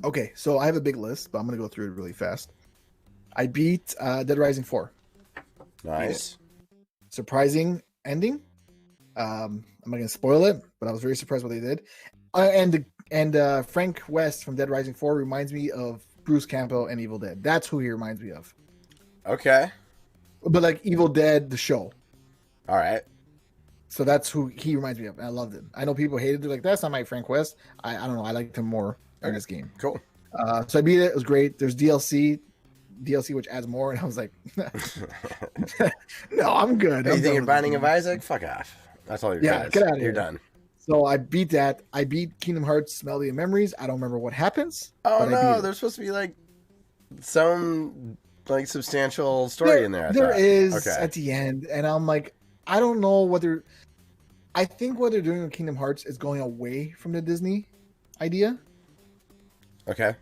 Okay, so I have a big list, but I'm going to go through it really fast. I beat Dead Rising 4. Nice. Surprising ending. I'm not going to spoil it, but I was very surprised what they did. And Frank West from Dead Rising 4 reminds me of Bruce Campbell and Evil Dead. That's who he reminds me of. Okay. But like Evil Dead, the show. All right. So that's who he reminds me of. And I loved it. I know people hated it. Like, that's not my Frank West. I don't know. I liked him more in this game. Cool. So I beat it. It was great. There's DLC which adds more. And I was like, no, I'm good. You think you're Binding of Isaac? Fuck off. That's all you're get out of here. You're done. So I beat that. I beat Kingdom Hearts Melody of Memories. I don't remember what happens. Oh, no. There's supposed to be like some like substantial story in there. There is at the end. And I'm like, I don't know whether... I think what they're doing with Kingdom Hearts is going away from the Disney idea. Okay.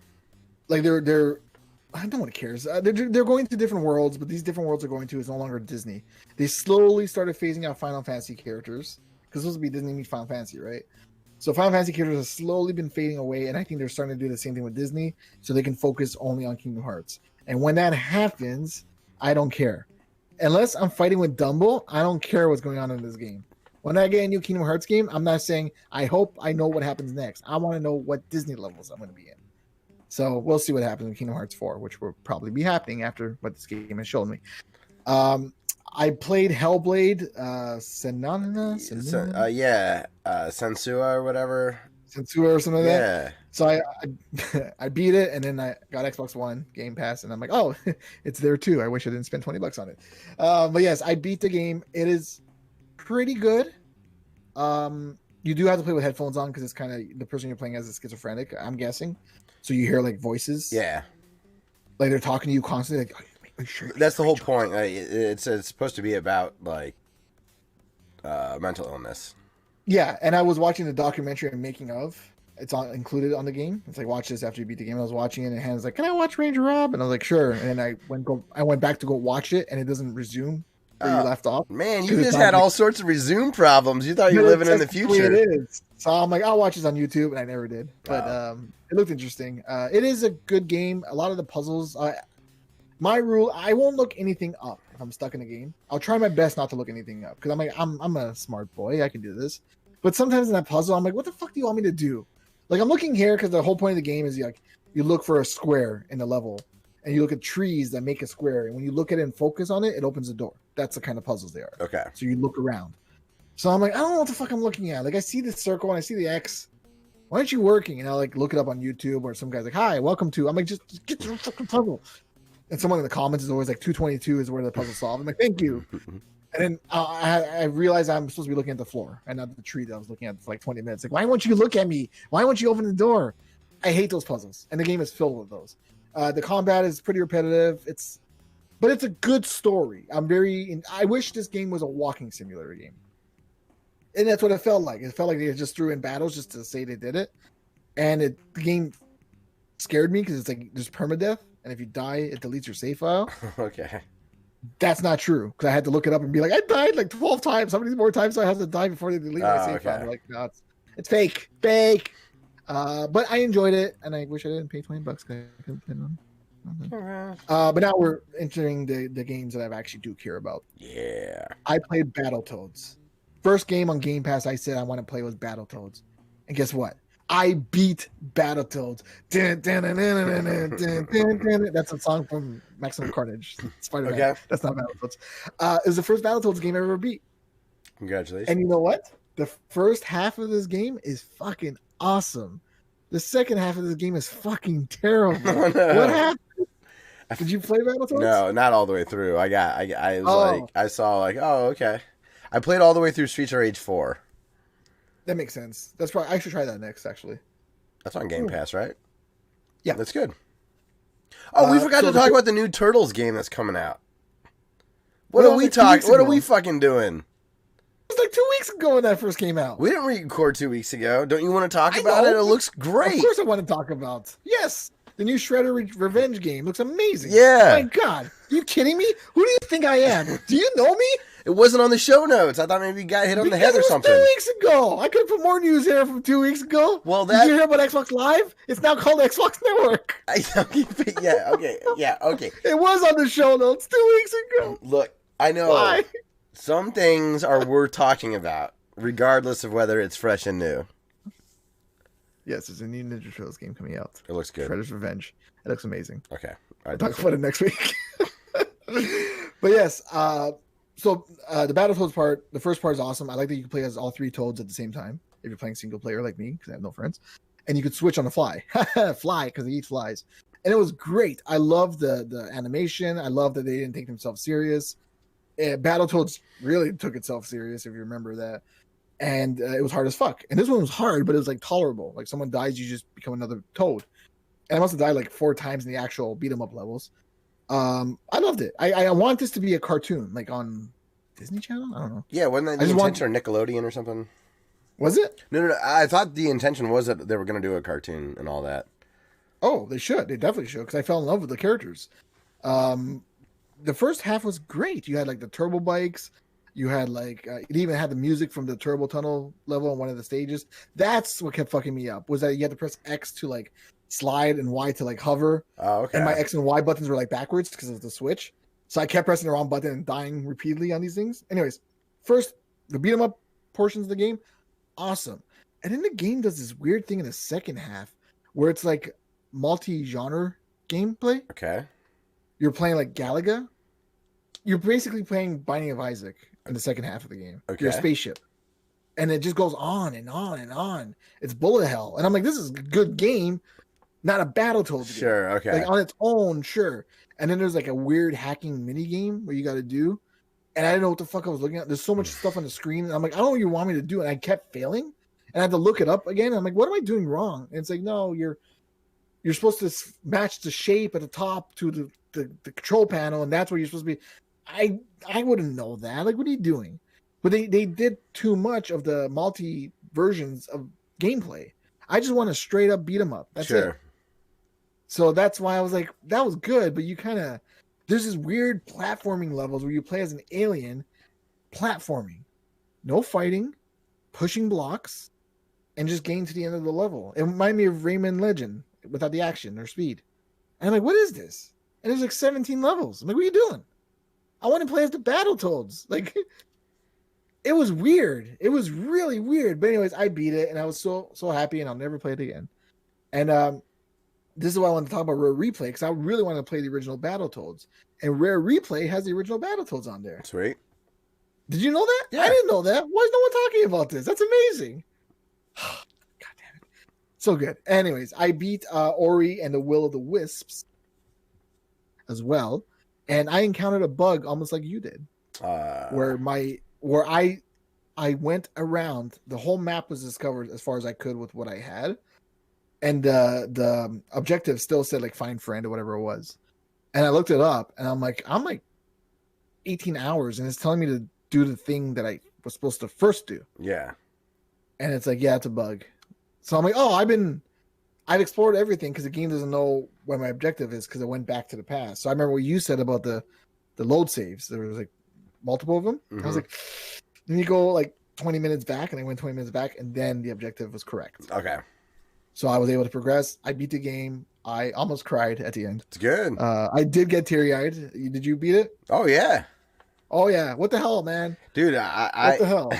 Like they're no one cares. They're going to different worlds, but these different worlds are going to is no longer Disney. They slowly started phasing out Final Fantasy characters because supposed to be Disney meets Final Fantasy, right? So Final Fantasy characters have slowly been fading away, and I think they're starting to do the same thing with Disney, so they can focus only on Kingdom Hearts. And when that happens, I don't care. Unless I'm fighting with Dumbo, I don't care what's going on in this game. When I get a new Kingdom Hearts game, I'm not saying, I hope I know what happens next. I want to know what Disney levels I'm going to be in. So we'll see what happens in Kingdom Hearts 4, which will probably be happening after what this game has shown me. I played Hellblade, Senua, Sensua or whatever. Sensua or something like that. Yeah. So I beat it, and then I got Xbox One Game Pass, and I'm like, oh, it's there too. I wish I didn't spend $20 on it. But yes, I beat the game. It is pretty good. You do have to play with headphones on because it's kind of the person you're playing as is schizophrenic, I'm guessing. So you hear like voices. Yeah. Like they're talking to you constantly. Like, are you sure? That's the whole point. Like, it's supposed to be about like mental illness. Yeah, and I was watching the documentary and making of. It's included on the game. It's like, watch this after you beat the game. I was watching it, and Hannah's like, "Can I watch Ranger Rob?" And I was like, "Sure." And then I went back to go watch it, and it doesn't resume where you left off. Man, you just had all sorts of resume problems. You thought you were living in the future. It is. So I'm like, I'll watch this on YouTube, and I never did. But it looked interesting. It is a good game. A lot of the puzzles. My rule: I won't look anything up if I'm stuck in a game. I'll try my best not to look anything up because I'm like, I'm a smart boy. I can do this. But sometimes in that puzzle, I'm like, what the fuck do you want me to do? Like, I'm looking here because the whole point of the game is you look for a square in the level, and you look at trees that make a square. And when you look at it and focus on it, it opens the door. That's the kind of puzzles they are. Okay. So you look around. So I'm like, I don't know what the fuck I'm looking at. Like, I see the circle and I see the X. Why aren't you working? And I'll like look it up on YouTube, or some guy's like, hi, welcome to. I'm like, just get to the fucking puzzle. And someone in the comments is always like, 222 is where the puzzle solved. I'm like, thank you. And then I realized I'm supposed to be looking at the floor and not the tree that I was looking at for like 20 minutes. Like, why won't you look at me? Why won't you open the door? I hate those puzzles. And the game is filled with those. The combat is pretty repetitive. But it's a good story. I wish this game was a walking simulator game. And that's what it felt like. It felt like they just threw in battles just to say they did it. And the game scared me because it's like there's permadeath. And if you die, it deletes your save file. Okay. That's not true. Because I had to look it up and be like, I died like 12 times. How many more times do I have to die before they delete my save file? Like, no, it's fake. Fake. But I enjoyed it. And I wish I didn't pay $20. I could put it on. But now we're entering the games that I actually do care about. Yeah. I played Battletoads. First game on Game Pass I said I want to play was Battletoads. And guess what? I beat Battletoads. That's a song from Maximum Carnage. Spider-Man. Okay. That's not Battletoads. It was the first Battletoads game I ever beat. Congratulations. And you know what? The first half of this game is fucking awesome. The second half of this game is fucking terrible. Oh, no. What happened? Did you play Battletoads? No, not all the way through. I saw like, oh, okay. I played all the way through Streets of Rage 4. That makes sense. That's probably I should try that next, actually. That's on Game Pass, right? Yeah. That's good. Oh, we forgot to talk about the new Turtles game that's coming out. What are we talking? What are we fucking doing? It was like 2 weeks ago when that first came out. We didn't record 2 weeks ago. Don't you want to talk about it? It looks great. Of course I want to talk about. Yes. The new Shredder Revenge game looks amazing. Yeah. My God. Are you kidding me? Who do you think I am? Do you know me? It wasn't on the show notes. I thought maybe you got hit on the head or something. 2 weeks ago. I could have put more news here from 2 weeks ago. Well, did you hear about Xbox Live? It's now called Xbox Network. Yeah, okay. It was on the show notes 2 weeks ago. Look, I know. Why? Some things are worth talking about, regardless of whether it's fresh and new. Yes, there's a new Ninja Turtles game coming out. It looks good. Shredder's Revenge. It looks amazing. Okay. I'll talk about it next week. But yes, so the Battletoads part, the first part is awesome. I like that you can play as all three Toads at the same time if you're playing single player like me, because I have no friends. And you could switch on the fly. Fly, because they eat flies. And it was great. I love the animation. I love that they didn't take themselves serious. Battletoads really took itself serious, if you remember that. And it was hard as fuck. And this one was hard, but it was like tolerable. Like someone dies, you just become another Toad. And I must have died like 4 times in the actual beat 'em up levels. I loved it. I want this to be a cartoon, like on Disney Channel. I don't know. Yeah, wasn't that the intention, or Nickelodeon or something? Was it? No. I thought the intention was that they were going to do a cartoon and all that. Oh, they should. They definitely should, because I fell in love with the characters. The first half was great. You had like the turbo bikes. You had like it even had the music from the turbo tunnel level on one of the stages. That's what kept fucking me up, was that you had to press X to like slide and Y to like hover. Oh, okay. And my X and Y buttons were like backwards because of the switch. So I kept pressing the wrong button and dying repeatedly on these things. Anyways, first the beat 'em up portions of the game, awesome. And then the game does this weird thing in the second half where it's like multi-genre gameplay. Okay. You're playing like Galaga. You're basically playing Binding of Isaac in the second half of the game. Okay. You're a spaceship. And it just goes on and on and on. It's bullet hell. And I'm like, this is a good game, not a Battletoads game. Sure, okay. Like on its own, sure. And then there's like a weird hacking mini game where you got to do. And I didn't know what the fuck I was looking at. There's so much stuff on the screen. And I'm like, I don't know what you want me to do. And I kept failing. And I had to look it up again. And I'm like, what am I doing wrong? And it's like, no, you're supposed to match the shape at the top to the control panel. And that's where you're supposed to be. I wouldn't know that. Like, what are you doing? But they did too much of the multi versions of gameplay. I just want to straight up beat 'em up. That's it. So that's why I was like, that was good. But you kind of, there's this weird platforming levels where you play as an alien platforming, no fighting, pushing blocks, and just getting to the end of the level. It reminded me of Rayman Legend without the action or speed. And I'm like, what is this? And there's like 17 levels. I'm like, what are you doing? I want to play as the Battletoads. Like, it was weird. It was really weird. But anyways, I beat it, and I was so happy, and I'll never play it again. And this is why I want to talk about Rare Replay, because I really want to play the original Battletoads. And Rare Replay has the original Battletoads on there. Sweet. Did you know that? Yeah. I didn't know that. Why is no one talking about this? That's amazing. God damn it. So good. Anyways, I beat Ori and the Will of the Wisps as well. And I encountered a bug almost like you did. Where I went around, the whole map was discovered as far as I could with what I had. and the objective still said like find friend or whatever it was. And I looked it up, and I'm like 18 hours, and it's telling me to do the thing that I was supposed to first do. Yeah. And it's like, yeah, it's a bug. So I'm like, oh, I've explored everything because the game doesn't know where my objective is because it went back to the past. So I remember what you said about the load saves. There was like multiple of them. Mm-hmm. I was like, then you go like 20 minutes back, and I went 20 minutes back, and then the objective was correct. Okay. So I was able to progress. I beat the game. I almost cried at the end. It's good. I did get teary-eyed. Did you beat it? Oh, yeah. Oh, yeah. What the hell, man? Dude, What the hell?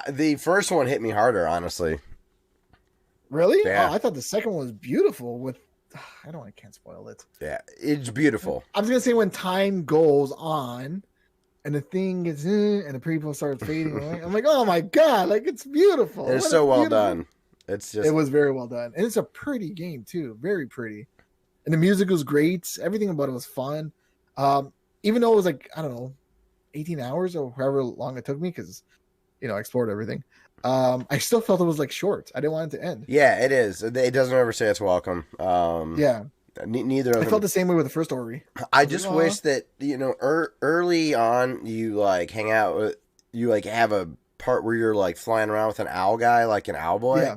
The first one hit me harder, honestly. Really? Yeah. Oh, I thought the second one was beautiful with... I can't spoil it. Yeah, it's beautiful. I was going to say when time goes on and the thing is in and the people start fading away. I'm like, oh my God, like it's beautiful. And it's so well done. It was very well done. And it's a pretty game too. Very pretty. And the music was great. Everything about it was fun. Even though it was like, I don't know, 18 hours or however long it took me because, I explored everything. I still felt it was like short. I didn't want it to end. Yeah, it is. It doesn't ever say it's welcome. Yeah. Neither of them. I felt the same way with the first Ori. I just wish that, early on you like hang out with, you like have a part where you're like flying around with an owl guy, like an owl boy. Yeah.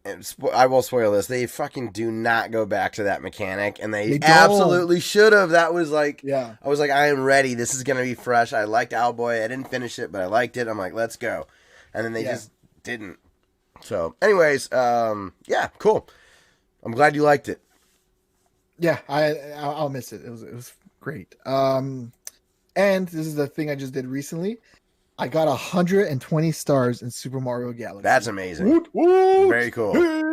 And I will spoil this. They fucking do not go back to that mechanic, and they don't. absolutely should have. That was like, yeah. I was like, I am ready. This is gonna be fresh. I liked Owlboy. I didn't finish it, but I liked it. I'm like, let's go. And then they just didn't. So, anyways, yeah, cool. I'm glad you liked it. Yeah, I'll miss it. It was great. And this is the thing I just did recently. I got 120 stars in Super Mario Galaxy. That's amazing. Woot, woot. Very cool.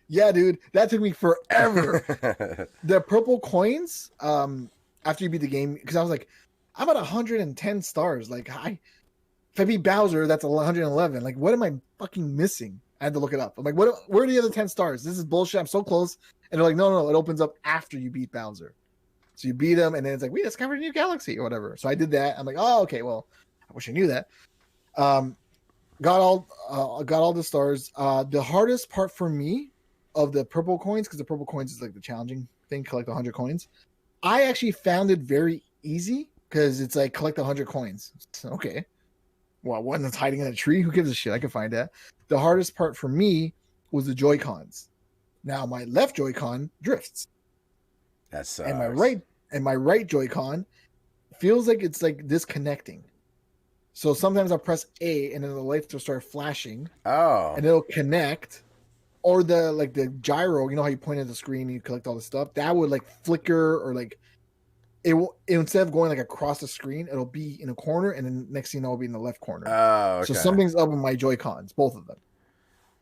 Yeah, dude, that took me forever. The purple coins, after you beat the game, because I was like, I'm at 110 stars. Like, if I beat Bowser, that's 111. Like, what am I fucking missing? I had to look it up. I'm like, where are the other 10 stars? This is bullshit. I'm so close. And they're like, no, it opens up after you beat Bowser. So you beat him, and then it's like, we discovered a new galaxy or whatever. So I did that. I'm like, oh, okay, well, I wish I knew that. Got all the stars. The hardest part for me of the purple coins, because the purple coins is like the challenging thing, collect 100 coins. I actually found it very easy because it's like collect 100 coins. Okay. Well, one that's hiding in a tree. Who gives a shit? I can find that. The hardest part for me was the Joy-Cons. Now my left Joy-Con drifts. That sucks. And my right Joy-Con feels like it's like disconnecting. So sometimes I'll press A and then the lights will start flashing. Oh. And it'll connect. Or the gyro, you know how you point at the screen and you collect all the stuff? That would like flicker, or like it will, instead of going like across the screen, it'll be in a corner, and then next thing you know, it'll be in the left corner. Oh, okay. So something's up with my Joy-Cons, both of them.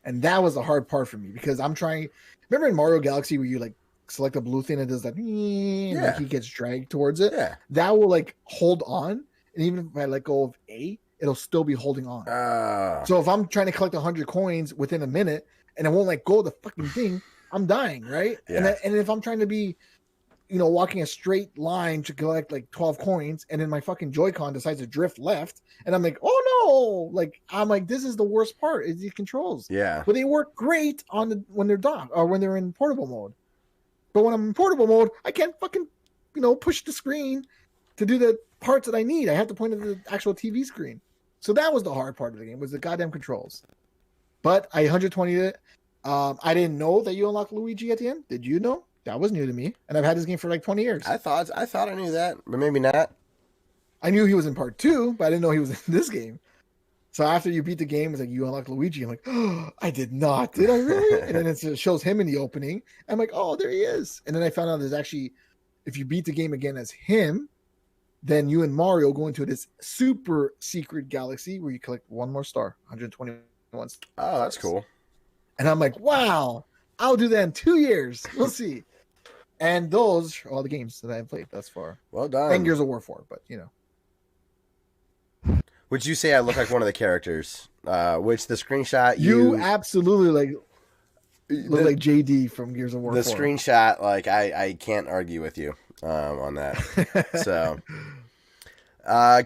And that was the hard part for me because I'm trying. Remember in Mario Galaxy where you like select a blue thing and it does that, and like he gets dragged towards it? Yeah. That will like hold on. And even if I let go of A, it'll still be holding on. So if I'm trying to collect 100 coins within a minute and I won't let go of the fucking thing, I'm dying, right? Yeah. And if I'm trying to be, walking a straight line to collect like 12 coins, and then my fucking Joy-Con decides to drift left, and I'm like, oh no! Like I'm like, this is the worst part is the controls. Yeah. But they work great when they're docked or when they're in portable mode. But when I'm in portable mode, I can't fucking, push the screen to do the parts that I need. I have to point at the actual TV screen. So that was the hard part of the game, was the goddamn controls. But I 120'd it. I didn't know that you unlock Luigi at the end. Did you know? That was new to me. And I've had this game for like 20 years. I thought I knew that, but maybe not. I knew he was in part 2, but I didn't know he was in this game. So after you beat the game, it's like, you unlock Luigi. I'm like, oh, I did not. Did I really? And then it shows him in the opening. I'm like, oh, there he is. And then I found out there's actually, if you beat the game again as him, then you and Mario go into this super secret galaxy where you collect one more star, 121 stars. Oh, that's cool. And I'm like, wow, I'll do that in 2 years. We'll see. And those are all the games that I've played thus far. Well done. And Gears of War 4, but Would you say I look like one of the characters? Which the screenshot you absolutely look like JD from Gears of War 4. The screenshot, like I can't argue with you on that. So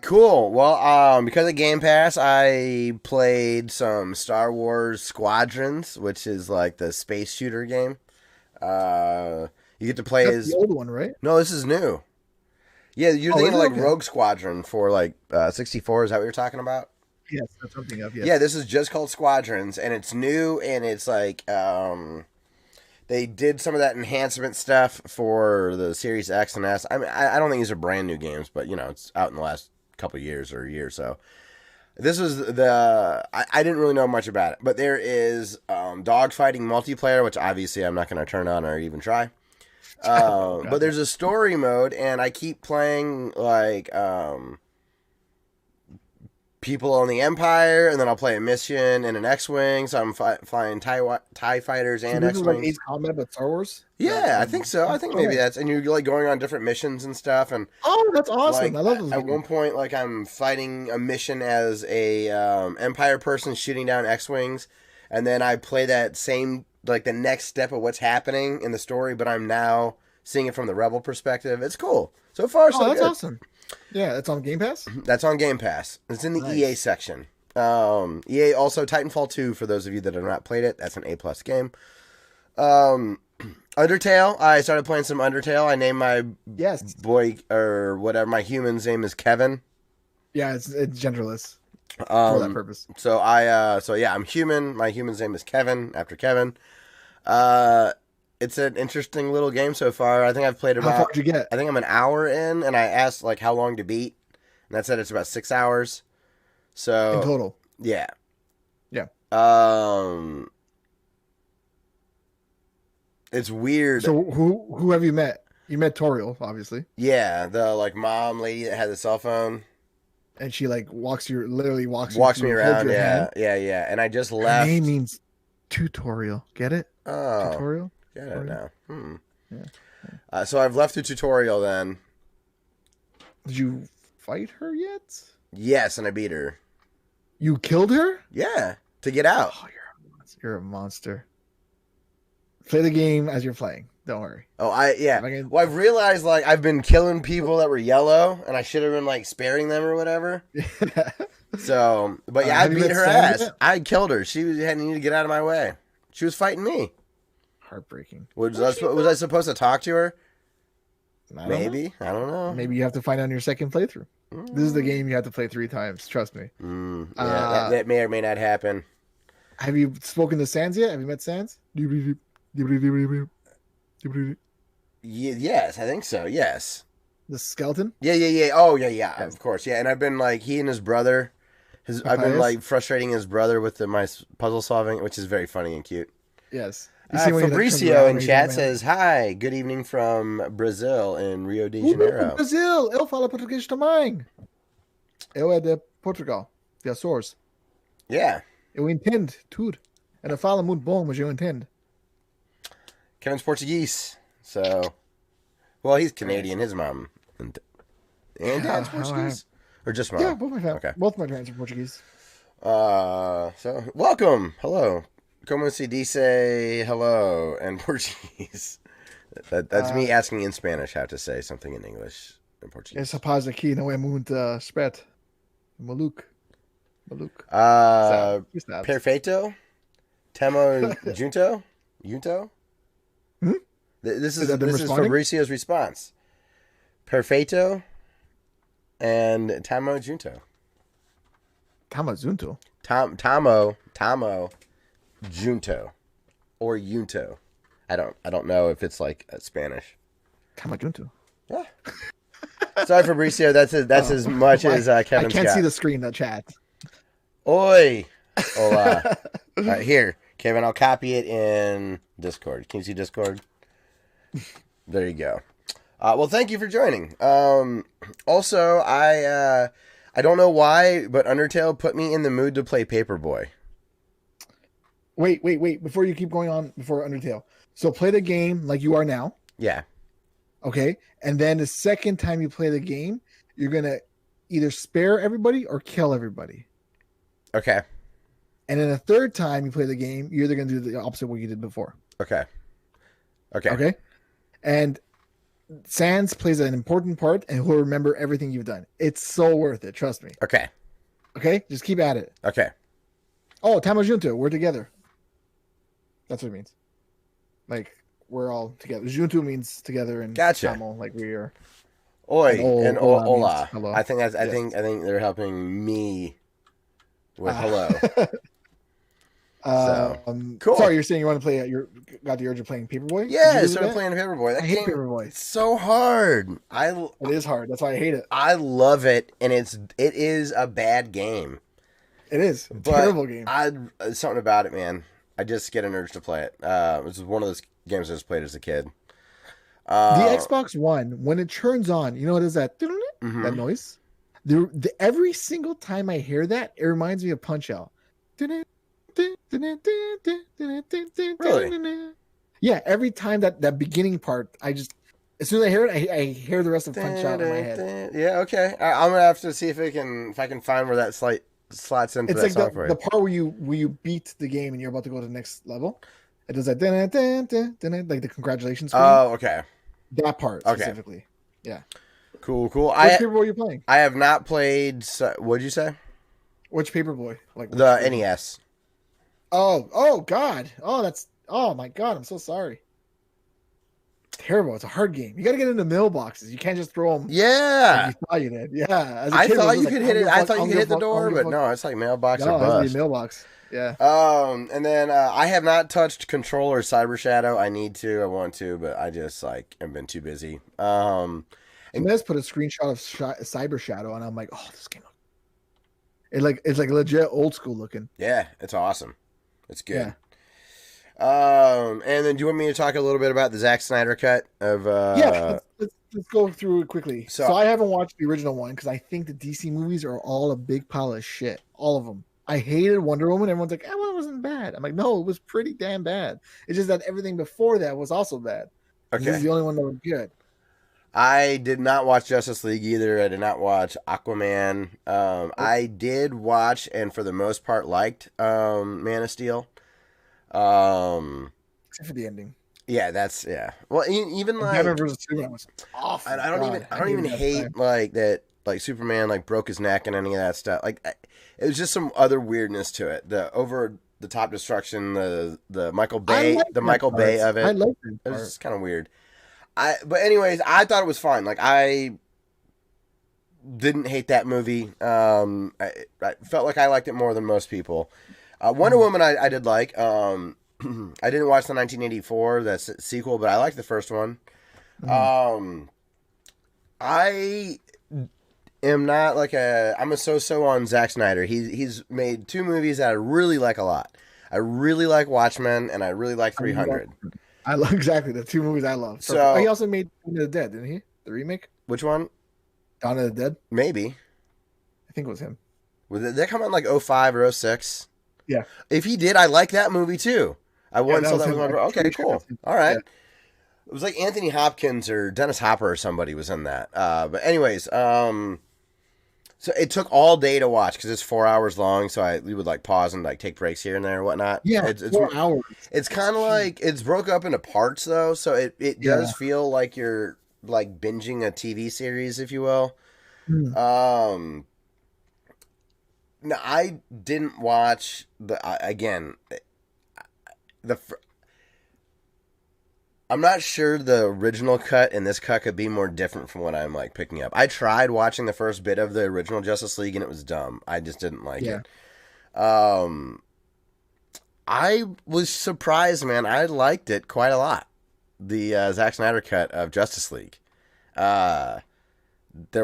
Cool. Well, because of Game Pass, I played some Star Wars Squadrons, which is like the space shooter game. You get to play That's as the old one, right? No, this is new. Yeah, you're thinking is of it? like Okay. Rogue Squadron for like 64. Is that what you're talking about? Yes, that's something of yes. Yeah, this is just called Squadrons, and it's new, and it's like they did some of that enhancement stuff for the Series X and S. I mean, I don't think these are brand new games, but you know, it's out in the last couple of years or a year or so. This was I didn't really know much about it, but there is dogfighting multiplayer, which obviously I'm not going to turn on or even try. But there's a story mode, and I keep playing like people on the Empire, and then I'll play a mission in an X-wing. So I'm flying TIE fighters and this is like X-wings. Ace Combat, but Star Wars. Yeah, I think so. I think maybe that's, and you're like going on different missions and stuff. And that's awesome. like, I love those. at one point, like I'm fighting a mission as a Empire person shooting down X-wings, and then I play that same like the next step of what's happening in the story, but I'm now seeing it from the Rebel perspective. It's cool. So far, so that's good. awesome. Yeah, it's on Game Pass. That's on Game Pass. It's in the Nice. EA section. EA also Titanfall 2 for those of you that have not played it. That's an A+ game. Undertale. I started playing some Undertale. I named my Yes. boy or whatever my human's name is Kevin. Yeah, it's genderless for that purpose. So I'm human. My human's name is Kevin after Kevin. It's an interesting little game so far. I think I've played How far about. did you get? I think I'm an hour in, and I asked like how long to beat, and that said it's about 6 hours. So In total. yeah. Yeah. It's weird. So who have you met? You met Toriel, obviously, Yeah, the like mom lady that had the cell phone and she like literally walks walks you me through, holds around. your Yeah, hand. yeah. And I just Her left. name means tutorial. Get it? Oh, Tutorial. get it now. Yeah. So I've left the tutorial then. Did you fight her yet? Yes, and I beat her. You killed her? Yeah, to get out. Oh, you're a monster. Play the game as you're playing. Don't worry. Oh, If I can- Well, I've realized like I've been killing people that were yellow, and I should have been like sparing them or whatever. So, but yeah, I have you beat met her Sam ass. yet? I killed her. She had needed to get out of my way. She was fighting me. Heartbreaking. Was I supposed to talk to her? I don't know. Maybe. I don't know. Maybe you have to find out on your second playthrough. This is the game you have to play 3 times. Trust me. Yeah, that may or may not happen. Have you spoken to Sans yet? Have you met Sans? The Yes, I think so. Yes. skeleton? Yeah. Oh, yeah. Of course. Yeah, and I've been like he and his brother. I've been Matthias? like frustrating his brother with my puzzle solving, which is very funny and cute. Yes. You see when he, like, turns Fabricio around in and he's chat like, says, "Hi, good evening from Brazil in Rio de "Uhul, Janeiro." Brasil! Eu falo português também. Eu é de Portugal, de Açores. Yeah, Eu entendo tudo. Eu não falo muito bom, mas eu entendo. Kevin's Portuguese, so he's Canadian. His mom and dad's Portuguese, or just mom? Yeah, both my Okay. both my parents are Portuguese. So welcome, hello. Como se dice hello in Portuguese? That's me asking in Spanish how to say something in English in Portuguese. Esse rapaz aqui não é muito esperto. Maluco. Perfeito? Temo junto? Hmm? This Is is that them responding? Fabricio's response. Perfeito and Tamo junto. Tamazunto. Tamo junto or junto. I don't know if it's like Spanish. Tamajunto. Yeah. Sorry, Fabricio. That's as much as Kevin's I can't got. see the screen, the chat. Oi. Hola. All right, here, Kevin. I'll copy it in Discord. Can you see Discord? There you go. Well, thank you for joining. Also, I don't know why, but Undertale put me in the mood to play Paperboy. Wait. Before you keep going on, before Undertale. So play the game like you are now. Yeah. Okay. And then the second time you play the game, you're going to either spare everybody or kill everybody. Okay. And then the third time you play the game, you're either going to do the opposite of what you did before. Okay. Okay. And Sans plays an important part, and he'll remember everything you've done. It's so worth it. Trust me. Okay. Okay, just keep at it. Okay. Oh, Tamo Junto, we're together. That's what it means. Like we're all together. Junto means together, and Gotcha. Tamo, like we are. Oi and hola. Hello. I think Yes. I think they're helping me with hello. Cool. Sorry, you're saying you want to play? You got the urge of playing Paperboy? Yeah, I started playing Paperboy. That I hate game Paperboy. it's so hard. It is hard. That's why I hate it. I love it, and it is a bad game. It is a But terrible game. Something about it, man. I just get an urge to play it. This is one of those games I just played as a kid. The Xbox One, when it turns on, you know what is that? Mm-hmm. That noise. Every single time I hear that, it reminds me of Punch Out. Really? Yeah, every time that beginning part, as soon as I hear it, I hear the rest of Punch Out in my head. Yeah, okay. I'm gonna have to see if I can find where that slots into It's that like song for the you. part where you beat the game and you're about to go to the next level. It does that like the congratulations screen. Oh, okay. That part Okay. specifically. Yeah. Cool. Which Paperboy are you playing? I have not played. What'd you say? Which Paperboy? Like The NES. Oh God. Oh my God. I'm so sorry. Terrible. It's a hard game. You got to get into mailboxes. You can't just throw them. Yeah. Like you thought you did. Yeah. As a I kid, thought it was you like, could hit it. I thought you could hit the door, but fuck. no, it's like mailbox No, or it has to bust. be mailbox. Yeah. And then I have not touched Control or Cyber Shadow. I need to. I want to, but I just have been too busy. And let's put a screenshot of Cyber Shadow, and I'm like, oh, this game. It's like legit old school looking. Yeah, it's awesome. It's good. Yeah. And then do you want me to talk a little bit about the Zack Snyder cut of? Yeah. Let's go through it quickly. So I haven't watched the original one because I think the DC movies are all a big pile of shit. All of them. I hated Wonder Woman. Everyone's like, well, it wasn't bad. I'm like, no, it was pretty damn bad. It's just that everything before that was also bad. Okay. This is the only one that was good. I did not watch Justice League either. I did not watch Aquaman. I did watch, and for the most part, liked Man of Steel. Except for the ending. Yeah, Well, even like Batman versus Superman was awful. I don't even hate like that. Like Superman like broke his neck and any of that stuff. Like it was just some other weirdness to it. The over the top destruction, the Michael Bay, Bay of it. I like it. It was just kind of weird. But anyways, I thought it was fine. Like I didn't hate that movie. I felt like I liked it more than most people. Wonder Woman, I did like. I didn't watch the 1984 that's sequel, but I liked the first one. I am not like I'm a so-so on Zack Snyder. He's made two movies that I really like a lot. I really like Watchmen, and I really like 300. I love exactly the two movies I love. So he also made Dawn of the Dead, didn't he? The remake? Which one? Dawn of the Dead? Maybe. I think it was him. Did that come out in like 05 or 06? Yeah. If he did, I like that movie too. I won, so that was my bro. Okay, sure cool. All right. Yeah. It was like Anthony Hopkins or Dennis Hopper or somebody was in that. But anyways, so it took all day to watch because it's 4 hours long. So we would like pause and like take breaks here and there and whatnot. Yeah, it's 4 hours. It's kind of like it's broke up into parts though, so it does feel like you're like binging a TV series, if you will. No, I didn't watch I'm not sure the original cut and this cut could be more different from what I'm like picking up. I tried watching the first bit of the original Justice League and it was dumb. I just didn't like it. I was surprised, man. I liked it quite a lot. The Zack Snyder cut of Justice League. There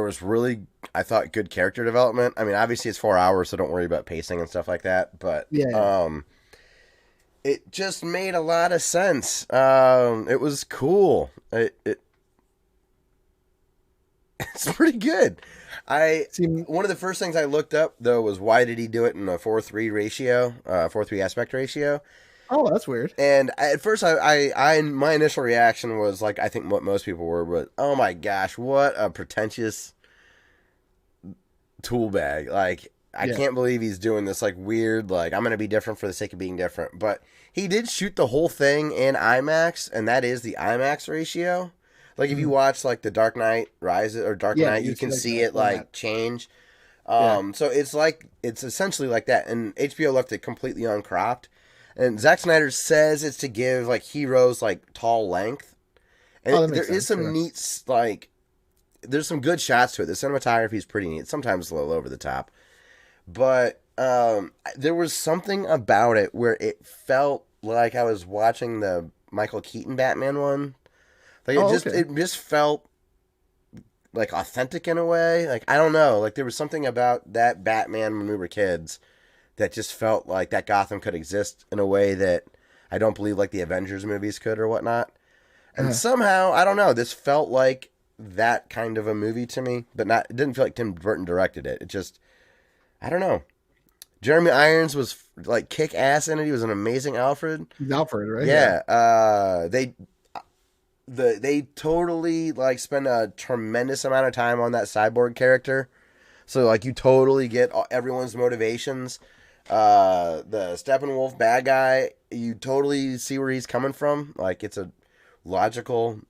was really, I thought, good character development. I mean, obviously it's 4 hours, so don't worry about pacing and stuff like that. But it just made a lot of sense. It was cool. It's pretty good. One of the first things I looked up though was why did he do it in a 4:3 ratio, 4:3 aspect ratio. Oh, that's weird. And at first, my initial reaction was like, I think what most people were, but oh my gosh, what a pretentious tool bag! Like, I can't believe he's doing this like weird, like I'm gonna be different for the sake of being different. But he did shoot the whole thing in IMAX, and that is the IMAX ratio. Like if you watch like the Dark Knight Rises or Dark Knight, you can see it like change. So it's essentially like that, and HBO left it completely uncropped. And Zack Snyder says it's to give like heroes like tall length, and there is some neat like there's some good shots to it. The cinematography is pretty neat. Sometimes a little over the top, but there was something about it where it felt like I was watching the Michael Keaton Batman one. Like it just felt like authentic in a way. Like I don't know. Like there was something about that Batman when we were kids that just felt like that Gotham could exist in a way that I don't believe like the Avengers movies could or whatnot. And somehow, I don't know, this felt like that kind of a movie to me, but it didn't feel like Tim Burton directed it. It just, I don't know. Jeremy Irons was like kick ass in it. He was an amazing Alfred. He's Alfred, right? Yeah. They totally like spend a tremendous amount of time on that cyborg character. So like you totally get everyone's motivations. The Steppenwolf bad guy, you totally see where he's coming from. Like it's a logical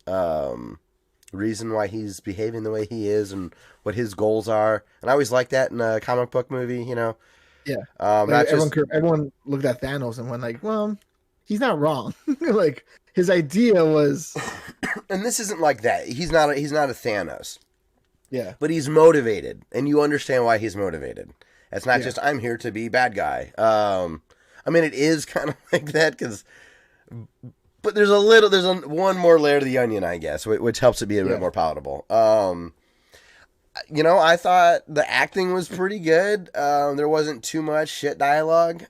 reason why he's behaving the way he is and what his goals are. And I always like that in a comic book movie, you know. Yeah. Everyone looked at Thanos and went like, well, he's not wrong. Like his idea was, and this isn't like that. He's not a Thanos. Yeah. But he's motivated, and you understand why he's motivated. It's not just, I'm here to be bad guy. I mean, it is kind of like that, but there's one more layer to the onion, I guess, which helps it be a bit more palatable. You know, I thought the acting was pretty good. There wasn't too much shit dialogue.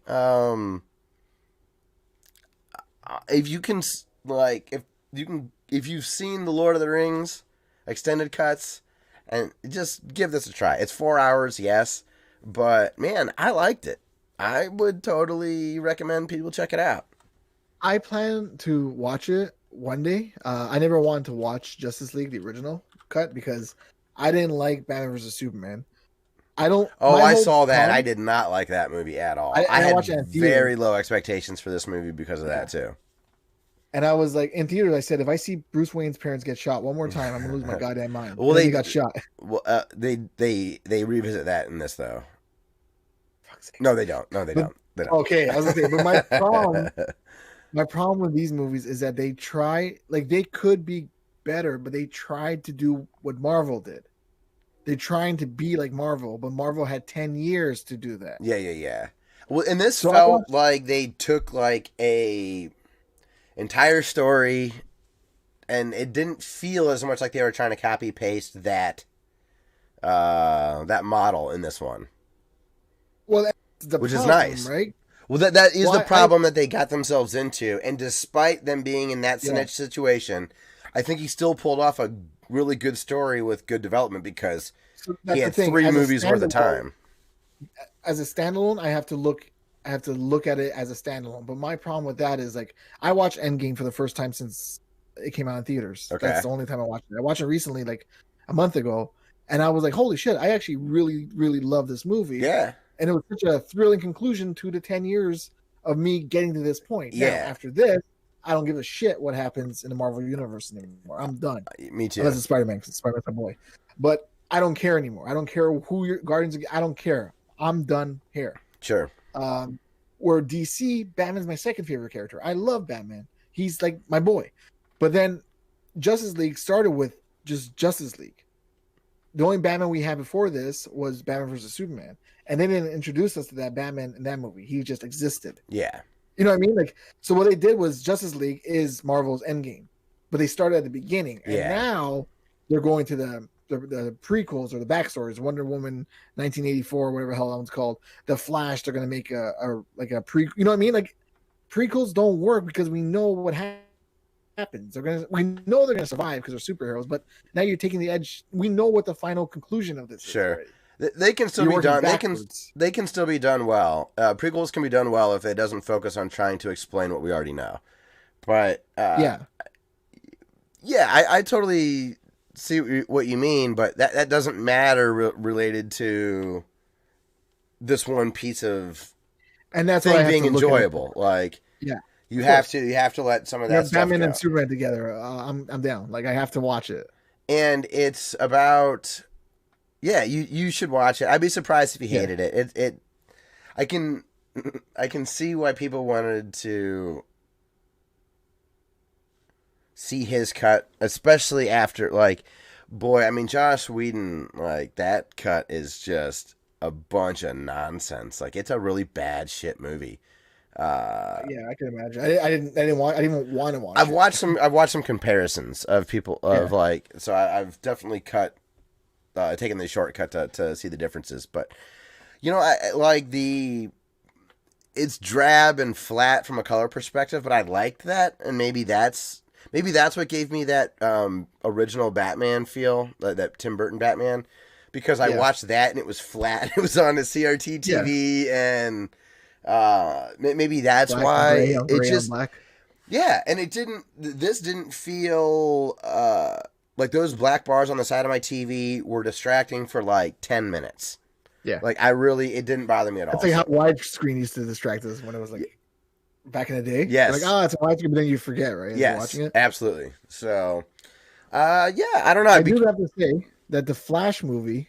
If you've seen the Lord of the Rings extended cuts, and just give this a try. It's 4 hours, yes, but man, I liked it. I would totally recommend people check it out. I plan to watch it one day. I never wanted to watch Justice League, the original cut, because I didn't like Batman vs Superman. I saw that. I did not like that movie at all. I had very low expectations for this movie because of that too. And I was like, in theaters, I said, if I see Bruce Wayne's parents get shot one more time, I'm gonna lose my goddamn mind. Well, they got shot. Well, they revisit that in this though. No, they don't. No, they don't. Okay, I was gonna say, but my problem with these movies is that they could be better, but they tried to do what Marvel did. They're trying to be like Marvel, but Marvel had 10 years to do that. Yeah. Well, and this felt like they took like a entire story, and it didn't feel as much like they were trying to copy paste that model in this one. Well, that's the which problem, is nice, right? Well, that is the problem that they got themselves into, and despite them being in that situation, I think he still pulled off a really good story with good development because he had 3 movies worth of time. As a standalone, I have to look at it as a standalone. But my problem with that is, like, I watched Endgame for the first time since it came out in theaters. Okay. That's the only time I watched it. I watched it recently, like a month ago, and I was like, holy shit, I actually really, really love this movie. Yeah. And it was such a thrilling conclusion to the 10 years of me getting to this point. Yeah. Now, after this, I don't give a shit what happens in the Marvel Universe anymore. I'm done. Me too. Unless it's Spider-Man, because Spider-Man's my boy. But I don't care anymore. I don't care who your Guardians. I don't care. I'm done here. Sure. Where DC, Batman's my second favorite character. I love Batman. He's like my boy. But then Justice League started with just Justice League. The only Batman we had before this was Batman vs Superman, and they didn't introduce us to that Batman in that movie. He just existed. Yeah. You know what I mean? Like, so what they did was Justice League is Marvel's Endgame, but they started at the beginning, and now they're going to the prequels or the backstories. Wonder Woman, 1984, whatever the hell that one's called. The Flash, they're gonna make a pre. You know what I mean? Like, prequels don't work because we know what happens. We know they're gonna survive because they're superheroes. But now you're taking the edge. We know what the final conclusion of this is. Sure. They can still be done. They can still be done well. Prequels can be done well if it doesn't focus on trying to explain what we already know. But I totally see what you mean. But that doesn't matter related to this one piece of and that's thing being enjoyable. Like You have to let some of that stuff Batman go. and Superman together. I'm down. Like I have to watch it. And it's about, you should watch it. I'd be surprised if you hated it. I can see why people wanted to see his cut, especially after, like, boy, I mean, Joss Whedon, like, that cut is just a bunch of nonsense. Like, it's a really bad shit movie. I can imagine. I didn't want to watch. I've watched some comparisons of people of like. So I've definitely taken the shortcut to see the differences. But I like it's drab and flat from a color perspective, but I liked that, and maybe that's what gave me that original Batman feel, that Tim Burton Batman, because I watched that and it was flat. It was on the CRT TV and. Maybe that's why it just and this didn't feel like those black bars on the side of my TV were distracting for like 10 minutes. Like it didn't bother me at all. That's like how widescreen used to distract us when it was like back in the day. Yes. Like, it's a widescreen, but then you forget, right? Yes, watching it. Absolutely. So I don't know. I do have to say that the Flash movie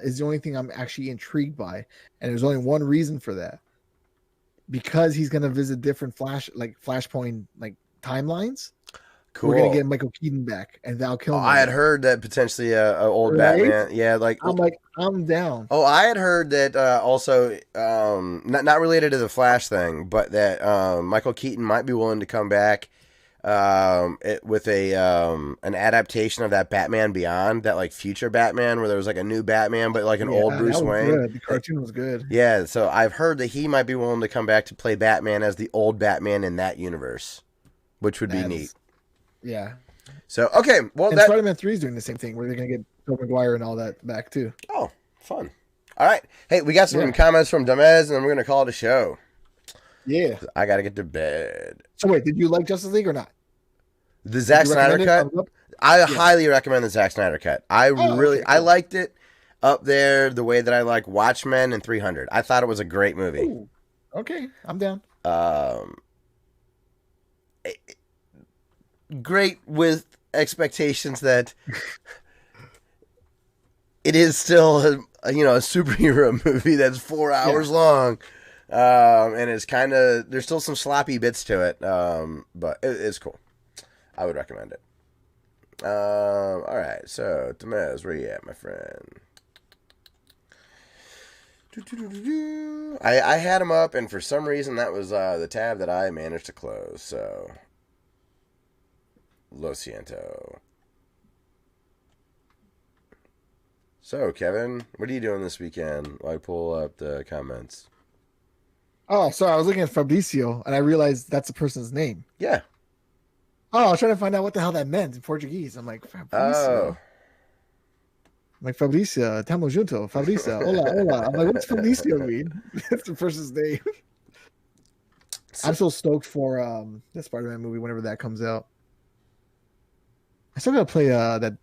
is the only thing I'm actually intrigued by, and there's only one reason for that. Because he's gonna visit different Flashpoint like timelines. Cool. We're gonna get Michael Keaton back and Val Kilmer. I had heard that potentially a old Batman. Yeah, I'm down. Oh, I had heard that also not related to the Flash thing, but that Michael Keaton might be willing to come back with an adaptation of that Batman Beyond, that like future Batman where there was like a new Batman but like an old Bruce Wayne. Good. The cartoon was good. Yeah, so I've heard that he might be willing to come back to play Batman as the old Batman in that universe, which would be neat. Yeah. So okay, well, and Spider-Man 3 is doing the same thing where they're gonna get Tobey Maguire and all that back too. Oh, fun. All right, hey, we got some comments from Damez, and then we're gonna call it a show. Yeah, I gotta get to bed. So wait, did you like Justice League or not? The Zack Snyder cut? I highly recommend the Zack Snyder cut. I liked it up there the way that I like Watchmen and 300. I thought it was a great movie. Ooh, okay, I'm down. Great with expectations that it is still a superhero movie that's 4 hours long. And it's there's still some sloppy bits to it. But it's cool. I would recommend it. All right, so Tamez, where you at, my friend? I had him up, and for some reason that was the tab that I managed to close. So, lo siento. So, Kevin, what are you doing this weekend? While I pull up the comments. Oh, sorry, I was looking at Fabricio, and I realized that's a person's name. Yeah. Oh, I was trying to find out what the hell that meant in Portuguese. I'm like, Fabricio. Oh. I'm like, Fabricio, estamos junto, Fabricio, hola, hola. I'm like, what's Fabricio mean? That's the person's name. I'm so stoked for the Spider-Man movie whenever that comes out. I still gotta play that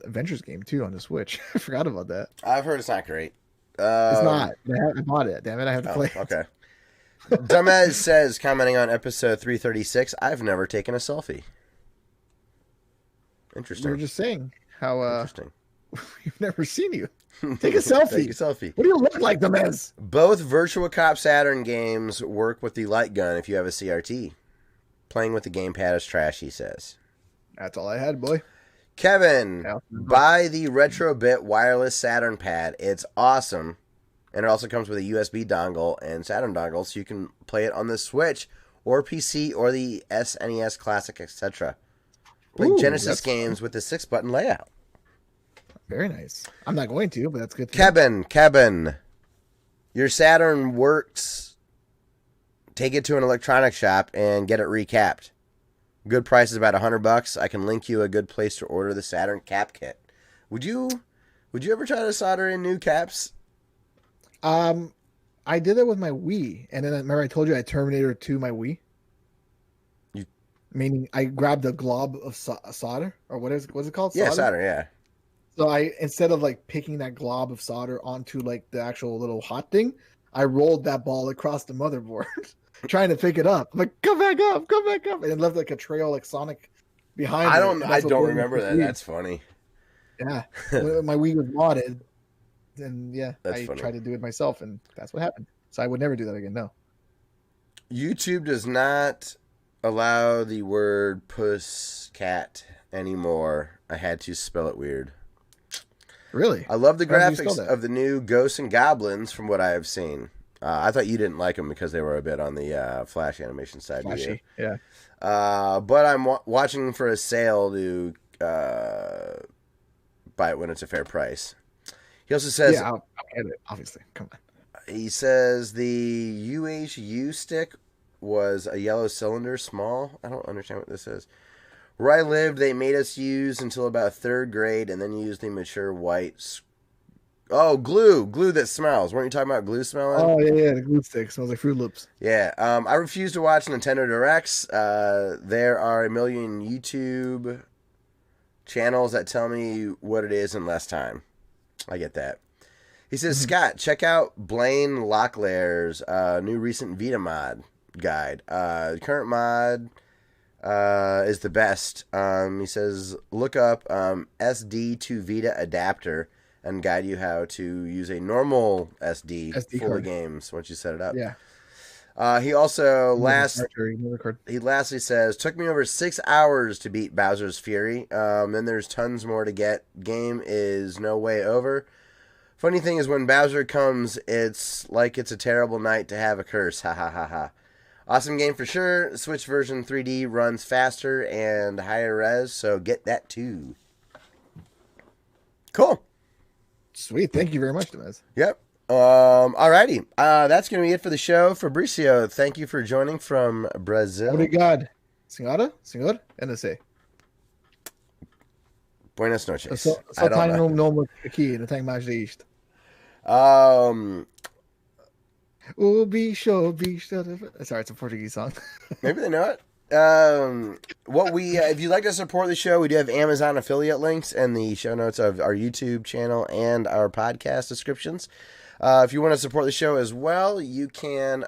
Adventures game too on the Switch. I forgot about that. I've heard it's not great. It's not. I bought it. Damn it, I have to play it. Okay. Dumez says, commenting on episode 336, I've never taken a selfie. Interesting. We were just saying how interesting. We've never seen you. Take a selfie. Take a selfie. What do you look like, Dumez? Both Virtua Cop Saturn games work with the light gun if you have a CRT. Playing with the gamepad is trash, he says. That's all I had, boy. Kevin, buy the Retrobit wireless Saturn pad. It's awesome. And it also comes with a USB dongle and Saturn dongle, so you can play it on the Switch or PC or the SNES Classic, etc. Play Genesis games with the 6-button layout. Very nice. I'm not going to, but that's good. Kevin, your Saturn works. Take it to an electronics shop and get it recapped. Good price is about $100. I can link you a good place to order the Saturn cap kit. Would you ever try to solder in new caps? I did that with my Wii, and then remember I told you I Terminator 2 my Wii. Meaning I grabbed a glob of solder, or what's it called? Solder? Yeah, solder. Yeah. So I, instead of like picking that glob of solder onto like the actual little hot thing, I rolled that ball across the motherboard. trying to pick it up. I'm like, come back up, and it left like a trail, like Sonic behind. I it, don't. and I that's what don't ruined remember the that. Wii. That's funny. Yeah, when my Wii was modded, and yeah, That's I funny. tried to do it myself, and that's what happened. So I would never do that again. No. YouTube does not allow the word puss cat anymore. I had to spell it weird. Really? I love the How do you spell graphics that? of the new Ghosts and Goblins from what I have seen. I thought you didn't like them because they were a bit on the Flash animation side. Flashy. Yeah. But I'm watching for a sale to buy it when it's a fair price. He also says, Yeah, I'll get it. Obviously, come on. he says the UHU stick was a yellow cylinder, small. I don't understand what this is. Where I lived, they made us use until about third grade, and then use the mature white. Glue that smells. Weren't you talking about glue smelling? Oh yeah, the glue stick smells like Fruit Loops. Yeah. I refuse to watch Nintendo Directs. There are a million YouTube channels that tell me what it is in less time. I get that. He says, Scott, check out Blaine Locklear's new recent Vita mod guide. Current mod is the best. He says, look up SD to Vita adapter and guide you how to use a normal SD full card. of games once you set it up. Yeah. He also He lastly says, took me over 6 hours to beat Bowser's Fury. Then there's tons more to get. Game is no way over. Funny thing is when Bowser comes, it's like it's a terrible night to have a curse. Ha ha ha ha. Awesome game for sure. Switch version 3D runs faster and higher res, so get that too. Cool. Sweet. Thank you very much, Demez. Yep. Alrighty. That's going to be it for the show. Fabricio, thank you for joining from Brazil. Obrigado. Senhora? Senhor? NSA. Buenas noches. Só tá no nome aqui, não tem mais disto. O bicho. Sorry, it's a Portuguese song. Maybe they know it. If you'd like to support the show, we do have Amazon affiliate links in the show notes of our YouTube channel and our podcast descriptions. If you want to support the show as well, you can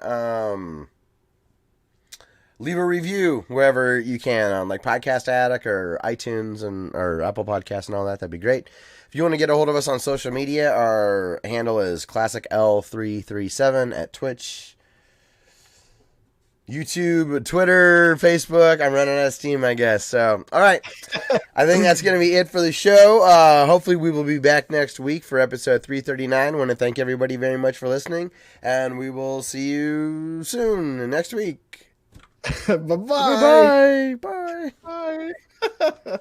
leave a review wherever you can on like Podcast Addict or iTunes or Apple Podcasts and all that. That'd be great. If you want to get a hold of us on social media, our handle is ClassicL337 at Twitch, YouTube, Twitter, Facebook. I'm running out of steam, I guess. So, all right. I think that's going to be it for the show. Hopefully, we will be back next week for episode 339. I want to thank everybody very much for listening, and we will see you soon next week. Bye-bye. Bye. Bye.